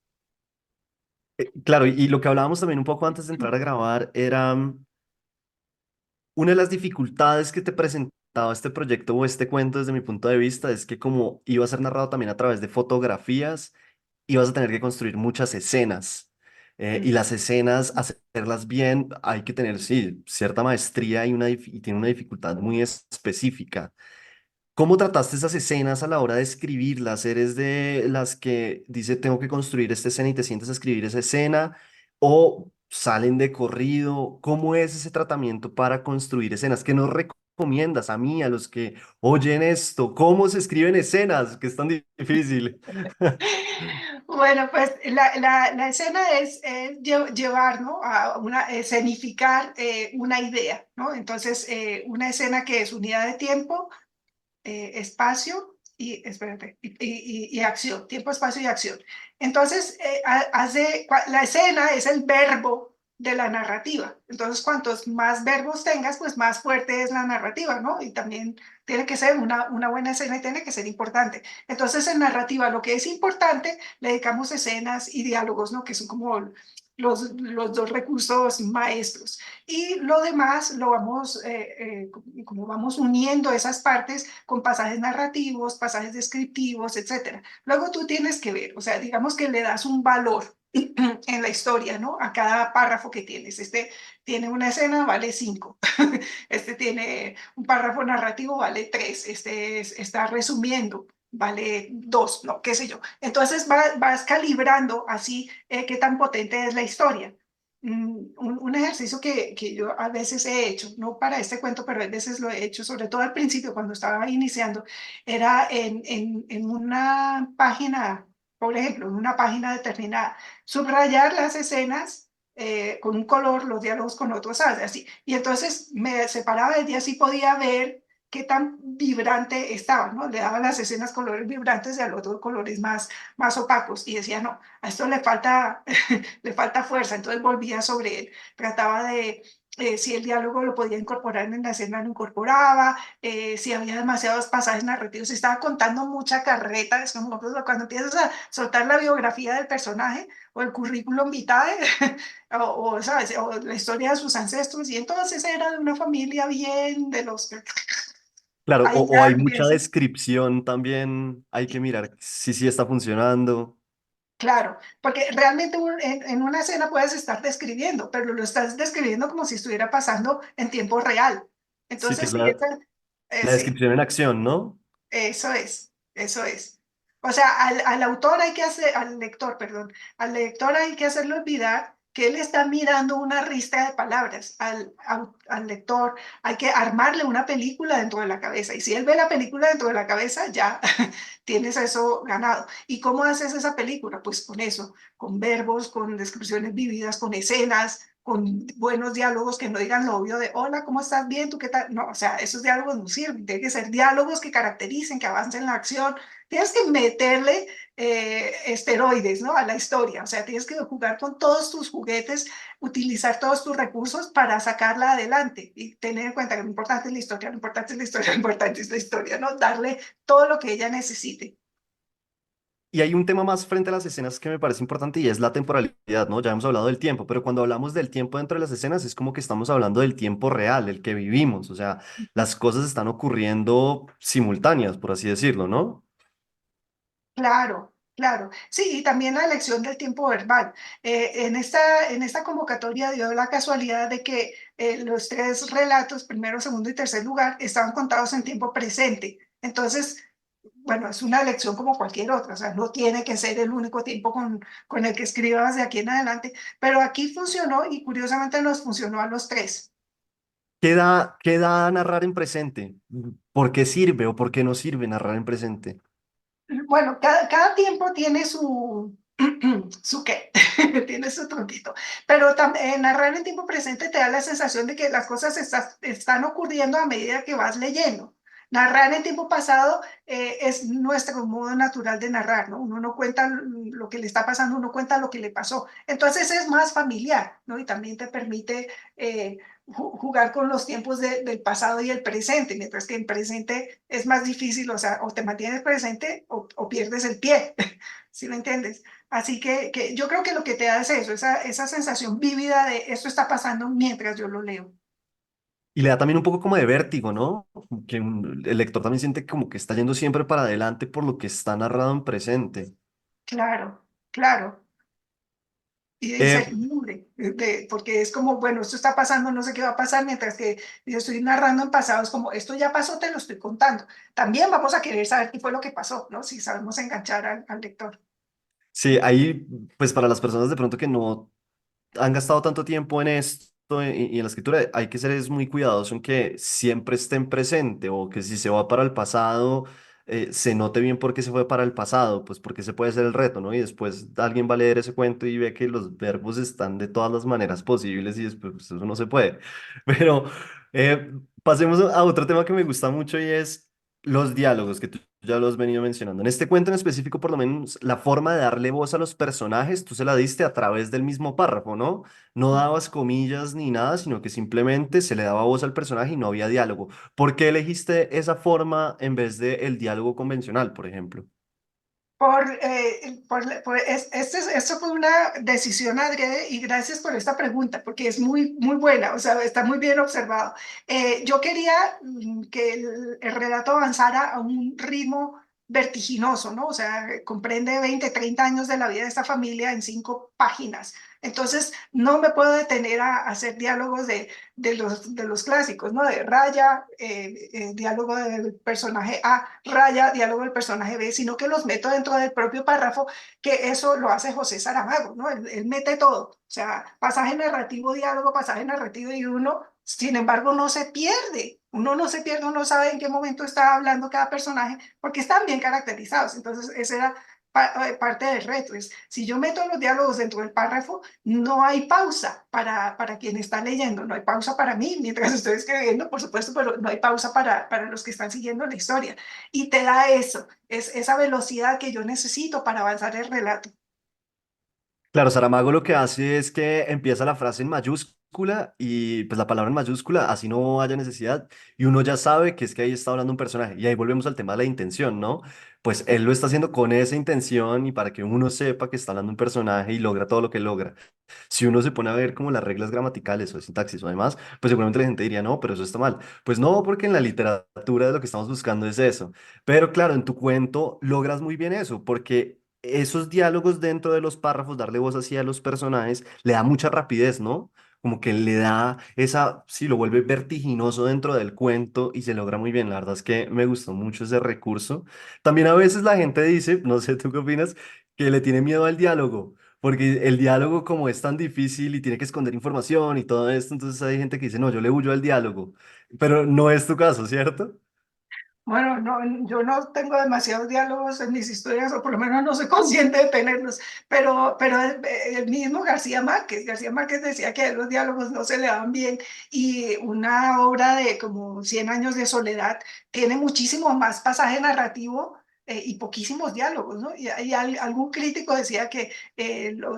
Claro, y lo que hablábamos también un poco antes de entrar a grabar era una de las dificultades que te presentaba este proyecto o este cuento desde mi punto de vista es que como iba a ser narrado también a través de fotografías, ibas a tener que construir muchas escenas. Y las escenas, hacerlas bien, hay que tener, sí, cierta maestría y tiene una dificultad muy específica. ¿Cómo trataste esas escenas a la hora de escribirlas? ¿Eres de las que dice tengo que construir esta escena y te sientes a escribir esa escena? ¿O salen de corrido? ¿Cómo es ese tratamiento para construir escenas? ¿Qué nos recomiendas a mí, a los que oyen esto? ¿Cómo se escriben escenas? Que es tan difícil. Bueno, pues la escena es llevar, ¿no? A una, escenificar una idea, ¿no? Entonces, una escena que es unidad de tiempo, espacio y, espérate, y acción, tiempo, espacio y acción. Entonces, la escena es el verbo de la narrativa. Entonces, cuantos más verbos tengas, pues más fuerte es la narrativa, ¿no? Y también tiene que ser una buena escena y tiene que ser importante. Entonces, en narrativa, lo que es importante, le dedicamos escenas y diálogos, ¿no? Que son como los dos recursos maestros. Y lo demás lo vamos, como vamos uniendo esas partes con pasajes narrativos, pasajes descriptivos, etcétera. Luego tú tienes que ver, o sea, digamos que le das un valor en la historia, ¿no? A cada párrafo que tienes. Este tiene una escena, vale 5. Este tiene un párrafo narrativo, vale 3. Está resumiendo, vale 2, no, qué sé yo. Entonces vas calibrando así qué tan potente es la historia. Un ejercicio que yo a veces he hecho, no para este cuento, pero a veces lo he hecho, sobre todo al principio, cuando estaba iniciando, era en una página, por ejemplo, en una página determinada, subrayar las escenas con un color, los diálogos con otros, ¿sabes? Así. Y entonces me separaba de día, así podía ver qué tan vibrante estaba, ¿no? Le daba las escenas colores vibrantes y al otro colores más opacos. Y decía, no, a esto le falta fuerza. Entonces volvía sobre él. Trataba de, si el diálogo lo podía incorporar en la escena, lo incorporaba. Si había demasiados pasajes narrativos, si estaba contando mucha carreta, es como cuando empiezas a soltar la biografía del personaje o el currículum vitae, ¿sabes? O la historia de sus ancestros, y entonces era de una familia bien, de los... Claro, Ahí o ya hay mucha empieza. descripción también, hay que mirar si sí está funcionando. Claro, porque realmente en una escena puedes estar describiendo, pero lo estás describiendo como si estuviera pasando en tiempo real. Sí, que Entonces, es sí, la sí, descripción en acción, ¿no? eso es, eso es. O sea, al autor hay que hacer, al lector, perdón, al lector hay que hacerle olvidar que él está mirando una ristra de palabras. Al lector hay que armarle una película dentro de la cabeza. Y si él ve la película dentro de la cabeza, ya tienes eso ganado. ¿Y cómo haces esa película? Pues con eso, con verbos, con descripciones vividas, con escenas, con buenos diálogos que no digan lo obvio de, hola, ¿cómo estás? Bien, ¿tú qué tal? No, o sea, esos diálogos no sirven, tienen que ser diálogos que caractericen, que avancen la acción. Tienes que meterle esteroides, ¿no? A la historia, o sea, tienes que jugar con todos tus juguetes, utilizar todos tus recursos para sacarla adelante y tener en cuenta que lo importante es la historia, lo importante es la historia, lo importante es la historia, ¿no? Darle todo lo que ella necesite. Y hay un tema más frente a las escenas que me parece importante y es la temporalidad, ¿no? Ya hemos hablado del tiempo, pero cuando hablamos del tiempo dentro de las escenas es como que estamos hablando del tiempo real, el que vivimos, o sea, las cosas están ocurriendo simultáneas, por así decirlo, ¿no? Claro, claro. Sí, y también la elección del tiempo verbal. En esta convocatoria dio la casualidad de que los tres relatos, primero, segundo y tercer lugar, estaban contados en tiempo presente. Entonces, bueno, es una elección como cualquier otra, o sea, no tiene que ser el único tiempo con el que escribas de aquí en adelante, pero aquí funcionó y curiosamente nos funcionó a los tres. Qué da narrar en presente? ¿Por qué sirve o por qué no sirve narrar en presente? Bueno, cada tiempo tiene su, su qué, tiene su truquito, pero narrar en tiempo presente te da la sensación de que las cosas están ocurriendo a medida que vas leyendo. Narrar en tiempo pasado es nuestro modo natural de narrar, ¿no? Uno no cuenta lo que le está pasando, uno cuenta lo que le pasó. Entonces es más familiar, ¿no? Y también te permite jugar con los tiempos del pasado y el presente, mientras que en presente es más difícil, o sea, o te mantienes presente o pierdes el pie, ¿sí me entiendes? Así que yo creo que lo que te da es eso, esa sensación vívida de esto está pasando mientras yo lo leo. Y le da también un poco como de vértigo, ¿no? Que el lector también siente como que está yendo siempre para adelante por lo que está narrado en presente. Claro, claro, y de Eh, incertidumbre. porque es como, bueno, esto está pasando, no sé qué va a pasar, mientras que yo estoy narrando en pasado, es como, esto ya pasó, te lo estoy contando. También vamos a querer saber qué fue lo que pasó, ¿no? Si sabemos enganchar al lector. Sí, ahí, pues para las personas de pronto que no han gastado tanto tiempo en esto y en la escritura, hay que ser es muy cuidadoso en que siempre estén presente o que si se va para el pasado, se note bien por qué se fue para el pasado, pues porque se puede ser el reto, ¿no? Y después alguien va a leer ese cuento y ve que los verbos están de todas las maneras posibles y después pues, eso no se puede. Pero pasemos a otro tema que me gusta mucho y es los diálogos que tú ya lo has venido mencionando. En este cuento en específico, por lo menos, la forma de darle voz a los personajes, tú se la diste a través del mismo párrafo, ¿no? No dabas comillas ni nada, sino que simplemente se le daba voz al personaje y no había diálogo. ¿Por qué elegiste esa forma en vez de el diálogo convencional, por ejemplo? Esto fue una decisión adrede y gracias por esta pregunta, porque es muy, muy buena, o sea, está muy bien observado. Yo quería que el relato avanzara a un ritmo vertiginoso, ¿no? O sea, comprende 20, 30 años de la vida de esta familia en 5 páginas. Entonces, no me puedo detener a hacer diálogos de los clásicos, ¿no? De raya, diálogo del personaje A, raya, diálogo del personaje B, sino que los meto dentro del propio párrafo, que eso lo hace José Saramago, ¿no? Él mete todo, o sea, pasaje narrativo, diálogo, pasaje narrativo y uno, sin embargo, no se pierde. Uno no se pierde, uno sabe en qué momento está hablando cada personaje, porque están bien caracterizados. Entonces, ese era parte del reto. Es, si yo meto los diálogos dentro del párrafo, no hay pausa para quien está leyendo, no hay pausa para mí mientras estoy escribiendo, por supuesto, pero no hay pausa para los que están siguiendo la historia. Y te da eso, es esa velocidad que yo necesito para avanzar el relato. Claro, Saramago lo que hace es que empieza la frase en mayúscula y pues la palabra en mayúscula, así no haya necesidad, y uno ya sabe que es que ahí está hablando un personaje. Y ahí volvemos al tema de la intención, ¿no? Pues él lo está haciendo con esa intención y para que uno sepa que está hablando un personaje y logra todo lo que logra. Si uno se pone a ver como las reglas gramaticales o de sintaxis o demás, pues seguramente la gente diría, no, pero eso está mal. Pues no, porque en la literatura de lo que estamos buscando es eso. Pero claro, en tu cuento logras muy bien eso, porque esos diálogos dentro de los párrafos, darle voz así a los personajes, le da mucha rapidez, ¿no? Como que le da esa, sí, lo vuelve vertiginoso dentro del cuento y se logra muy bien. La verdad es que me gustó mucho ese recurso. También a veces la gente dice, no sé tú qué opinas, que le tiene miedo al diálogo. Porque el diálogo como es tan difícil y tiene que esconder información y todo esto, entonces hay gente que dice, no, yo le huyo al diálogo. Pero no es tu caso, ¿cierto? Bueno, no, yo no tengo demasiados diálogos en mis historias, o por lo menos no soy consciente de tenerlos, pero el mismo García Márquez decía que a él los diálogos no se le daban bien, y una obra de como 100 años de soledad tiene muchísimo más pasaje narrativo y poquísimos diálogos, ¿no? Y algún crítico decía que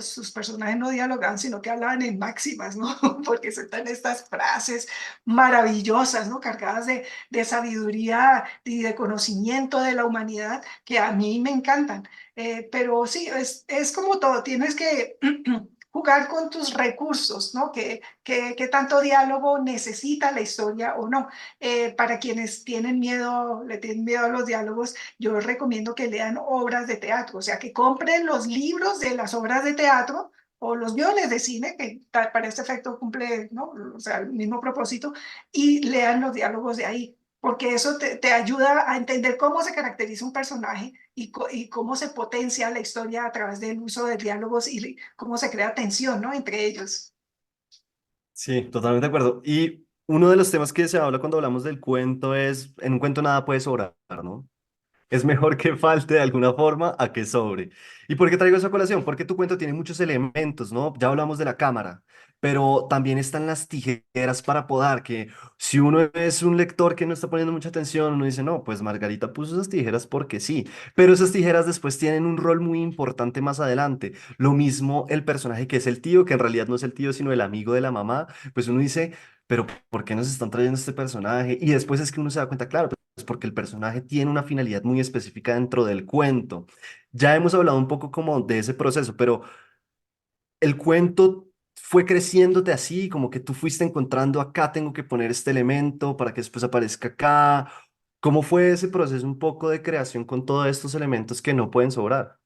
sus personajes no dialogaban, sino que hablaban en máximas, ¿no? Porque sueltan estas frases maravillosas, ¿no? Cargadas de sabiduría y de conocimiento de la humanidad que a mí me encantan. Pero sí, es como todo, tienes que jugar con tus recursos, ¿no? ¿Qué tanto diálogo necesita la historia o no? Para quienes tienen miedo, le tienen miedo a los diálogos, yo les recomiendo que lean obras de teatro, o sea, que compren los libros de las obras de teatro o los guiones de cine, que para este efecto cumple, ¿no? O sea, el mismo propósito, y lean los diálogos de ahí, porque eso te ayuda a entender cómo se caracteriza un personaje y cómo se potencia la historia a través del uso de diálogos y cómo se crea tensión, ¿no? Entre ellos. Sí, totalmente de acuerdo. Y uno de los temas que se habla cuando hablamos del cuento es, en un cuento nada puede sobrar, ¿no? Es mejor que falte de alguna forma a que sobre. ¿Y por qué traigo esa colación? Porque tu cuento tiene muchos elementos, ¿no? Ya hablamos de la cámara, pero también están las tijeras para podar, que si uno es un lector que no está poniendo mucha atención, uno dice, no, pues Margarita puso esas tijeras porque sí, pero esas tijeras después tienen un rol muy importante más adelante. Lo mismo el personaje que es el tío, que en realidad no es el tío, sino el amigo de la mamá, pues uno dice, pero ¿por qué nos están trayendo este personaje? Y después es que uno se da cuenta, claro, pues porque el personaje tiene una finalidad muy específica dentro del cuento. Ya hemos hablado un poco como de ese proceso, pero el cuento fue creciéndote así, como que tú fuiste encontrando acá tengo que poner este elemento para que después aparezca acá. ¿Cómo fue ese proceso un poco de creación con todos estos elementos que no pueden sobrar?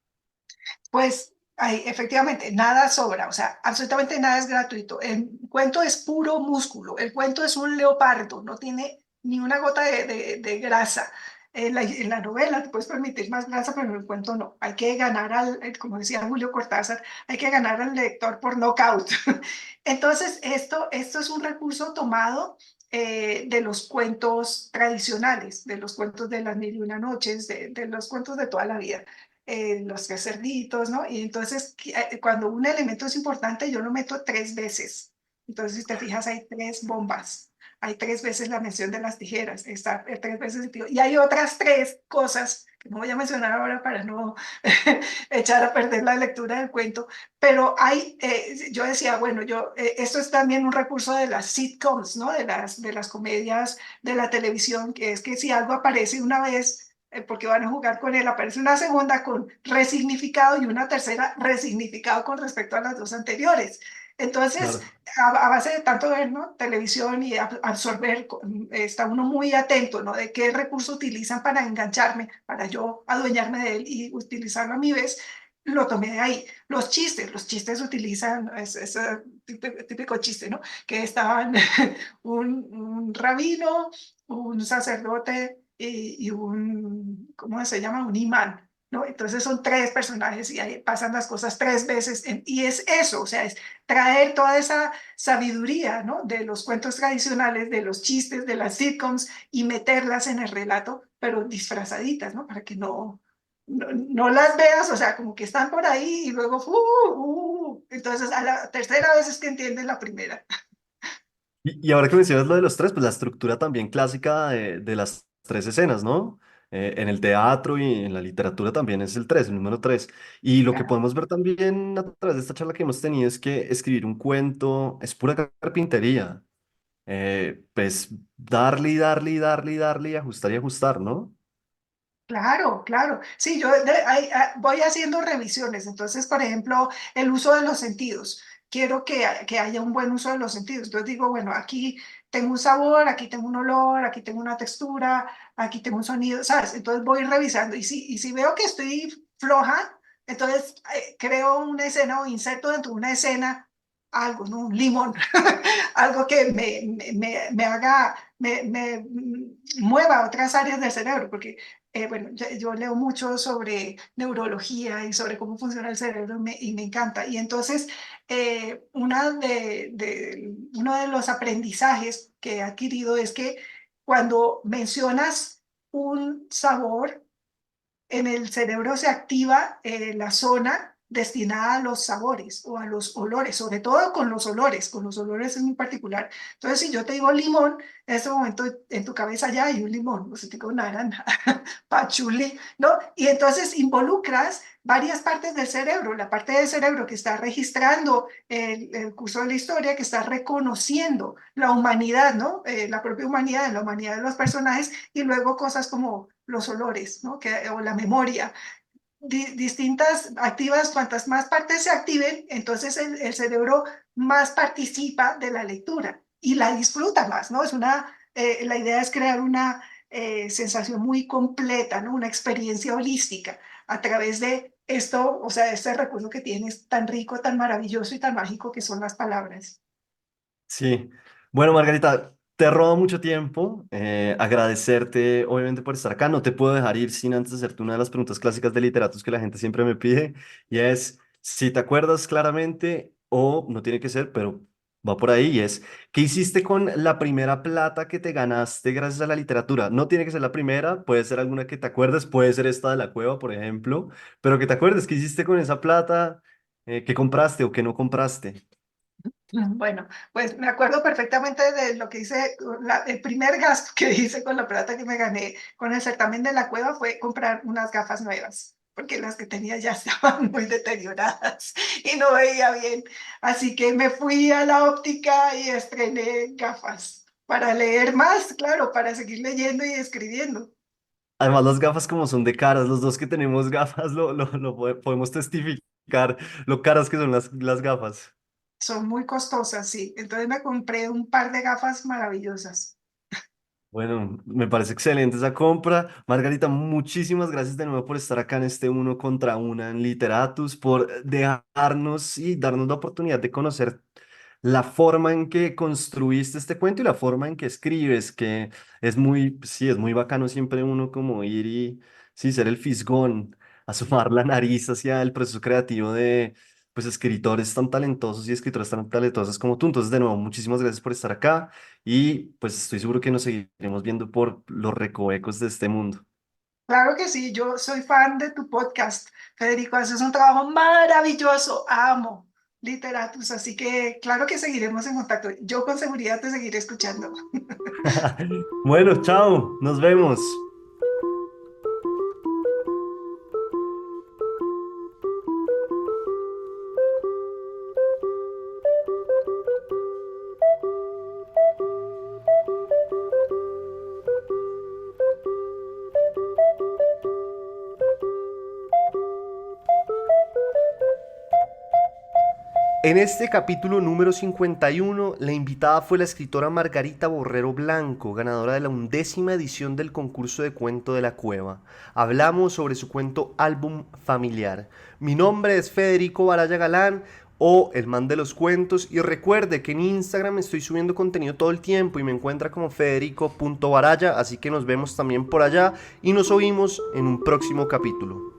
Pues Efectivamente, nada sobra, o sea, absolutamente nada es gratuito. El cuento es puro músculo, el cuento es un leopardo, no tiene ni una gota de grasa. En la novela te puedes permitir más grasa, pero en el cuento no. Hay que ganar como decía Julio Cortázar, hay que ganar al lector por nocaut. Entonces, esto es un recurso tomado de los cuentos tradicionales, de los cuentos de las mil y una noches, de los cuentos de toda la vida, los tres cerditos, ¿no? Y entonces, cuando un elemento es importante, yo lo meto tres veces. Entonces, si te fijas, hay tres bombas. Hay tres veces la mención de las tijeras, está tres veces el tío. Y hay otras tres cosas que no voy a mencionar ahora para no echar a perder la lectura del cuento, pero yo decía, bueno, esto es también un recurso de las sitcoms, ¿no? De las comedias de la televisión, que es que si algo aparece una vez, porque van a jugar con él, aparece una segunda con resignificado y una tercera resignificado con respecto a las dos anteriores. Entonces, Claro. a base de tanto ver, ¿no? Televisión y absorber, está uno muy atento, ¿no? De qué recurso utilizan para engancharme, para yo adueñarme de él y utilizarlo a mi vez. Lo tomé de ahí. Los chistes utilizan ese típico chiste, ¿no? Que estaban un rabino, un sacerdote y ¿cómo se llama? Un imán, ¿no? Entonces son tres personajes y ahí pasan las cosas tres veces y es eso, o sea, es traer toda esa sabiduría, ¿no? De los cuentos tradicionales, de los chistes, de las sitcoms y meterlas en el relato, pero disfrazaditas, ¿no? Para que no las veas, o sea, como que están por ahí y luego, entonces a la tercera vez es que entienden la primera. Y ahora que mencionas lo de los tres, pues la estructura también clásica de las tres escenas, ¿no? En el teatro y en la literatura también es el tres, el número tres. Y lo que Claro. podemos ver también a través de esta charla que hemos tenido es que escribir un cuento es pura carpintería. Pues darle y darle y darle y darle y ajustar, ¿no? Claro, claro. Sí, voy haciendo revisiones. Entonces, por ejemplo, el uso de los sentidos. Quiero que haya un buen uso de los sentidos. Entonces digo, bueno, aquí tengo un sabor, aquí tengo un olor, aquí tengo una textura, aquí tengo un sonido, ¿sabes? Entonces voy revisando. Y si veo que estoy floja, entonces creo una escena o inserto dentro de una escena algo, ¿no? Un limón, algo que me haga, mueva otras áreas del cerebro, porque bueno, yo leo mucho sobre neurología y sobre cómo funciona el cerebro y me encanta. Y entonces, uno de los aprendizajes que he adquirido es que cuando mencionas un sabor, en el cerebro se activa la zona destinada a los sabores o a los olores, sobre todo con los olores en particular. Entonces, si yo te digo limón, en ese momento en tu cabeza ya hay un limón, o sea, te digo naranja, pachulí, ¿no? Y entonces involucras varias partes del cerebro, la parte del cerebro que está registrando el curso de la historia, que está reconociendo la humanidad, ¿no? La propia humanidad, la humanidad de los personajes, y luego cosas como los olores, ¿no? O la memoria. Distintas activas, cuantas más partes se activen, entonces el cerebro más participa de la lectura y la disfruta más, ¿no? La idea es crear una sensación muy completa, ¿no? Una experiencia holística a través de esto, o sea, este recurso que tienes tan rico, tan maravilloso y tan mágico que son las palabras. Sí. Bueno, Margarita, te robo mucho tiempo. Agradecerte, obviamente, por estar acá. No te puedo dejar ir sin antes hacerte una de las preguntas clásicas de literatos que la gente siempre me pide, y es si te acuerdas claramente, o no tiene que ser, pero va por ahí, y es, ¿qué hiciste con la primera plata que te ganaste gracias a la literatura? No tiene que ser la primera, puede ser alguna que te acuerdes, puede ser esta de la cueva, por ejemplo, pero que te acuerdes, ¿qué hiciste con esa plata? ¿Qué compraste o qué no compraste? Bueno, pues me acuerdo perfectamente de lo que hice, el primer gasto que hice con la plata que me gané con el certamen de la cueva fue comprar unas gafas nuevas, porque las que tenía ya estaban muy deterioradas y no veía bien. Así que me fui a la óptica y estrené gafas para leer más, claro, para seguir leyendo y escribiendo. Además, las gafas como son de caras, los dos que tenemos gafas podemos testificar lo caras que son las gafas. Son muy costosas, sí. Entonces me compré un par de gafas maravillosas. Bueno, me parece excelente esa compra. Margarita, muchísimas gracias de nuevo por estar acá en este uno contra una en Literatus, por dejarnos y darnos la oportunidad de conocer la forma en que construiste este cuento y la forma en que escribes, que es muy, sí, es muy bacano siempre uno como ir y, sí, ser el fisgón, asomar la nariz hacia el proceso creativo de, pues, escritores tan talentosos y escritoras tan talentosas como tú. Entonces, de nuevo, muchísimas gracias por estar acá y pues estoy seguro que nos seguiremos viendo por los recovecos de este mundo. Claro que sí, yo soy fan de tu podcast, Federico, haces un trabajo maravilloso, amo Literatus, así que claro que seguiremos en contacto. Yo con seguridad te seguiré escuchando. Bueno, chao, nos vemos. En este capítulo número 51, la invitada fue la escritora Margarita Borrero Blanco, ganadora de la 11ª edición del concurso de cuento de la Cueva. Hablamos sobre su cuento Álbum Familiar. Mi nombre es Federico Baraya Galán o El Man de los Cuentos y recuerde que en Instagram estoy subiendo contenido todo el tiempo y me encuentra como federico.baraya, así que nos vemos también por allá y nos oímos en un próximo capítulo.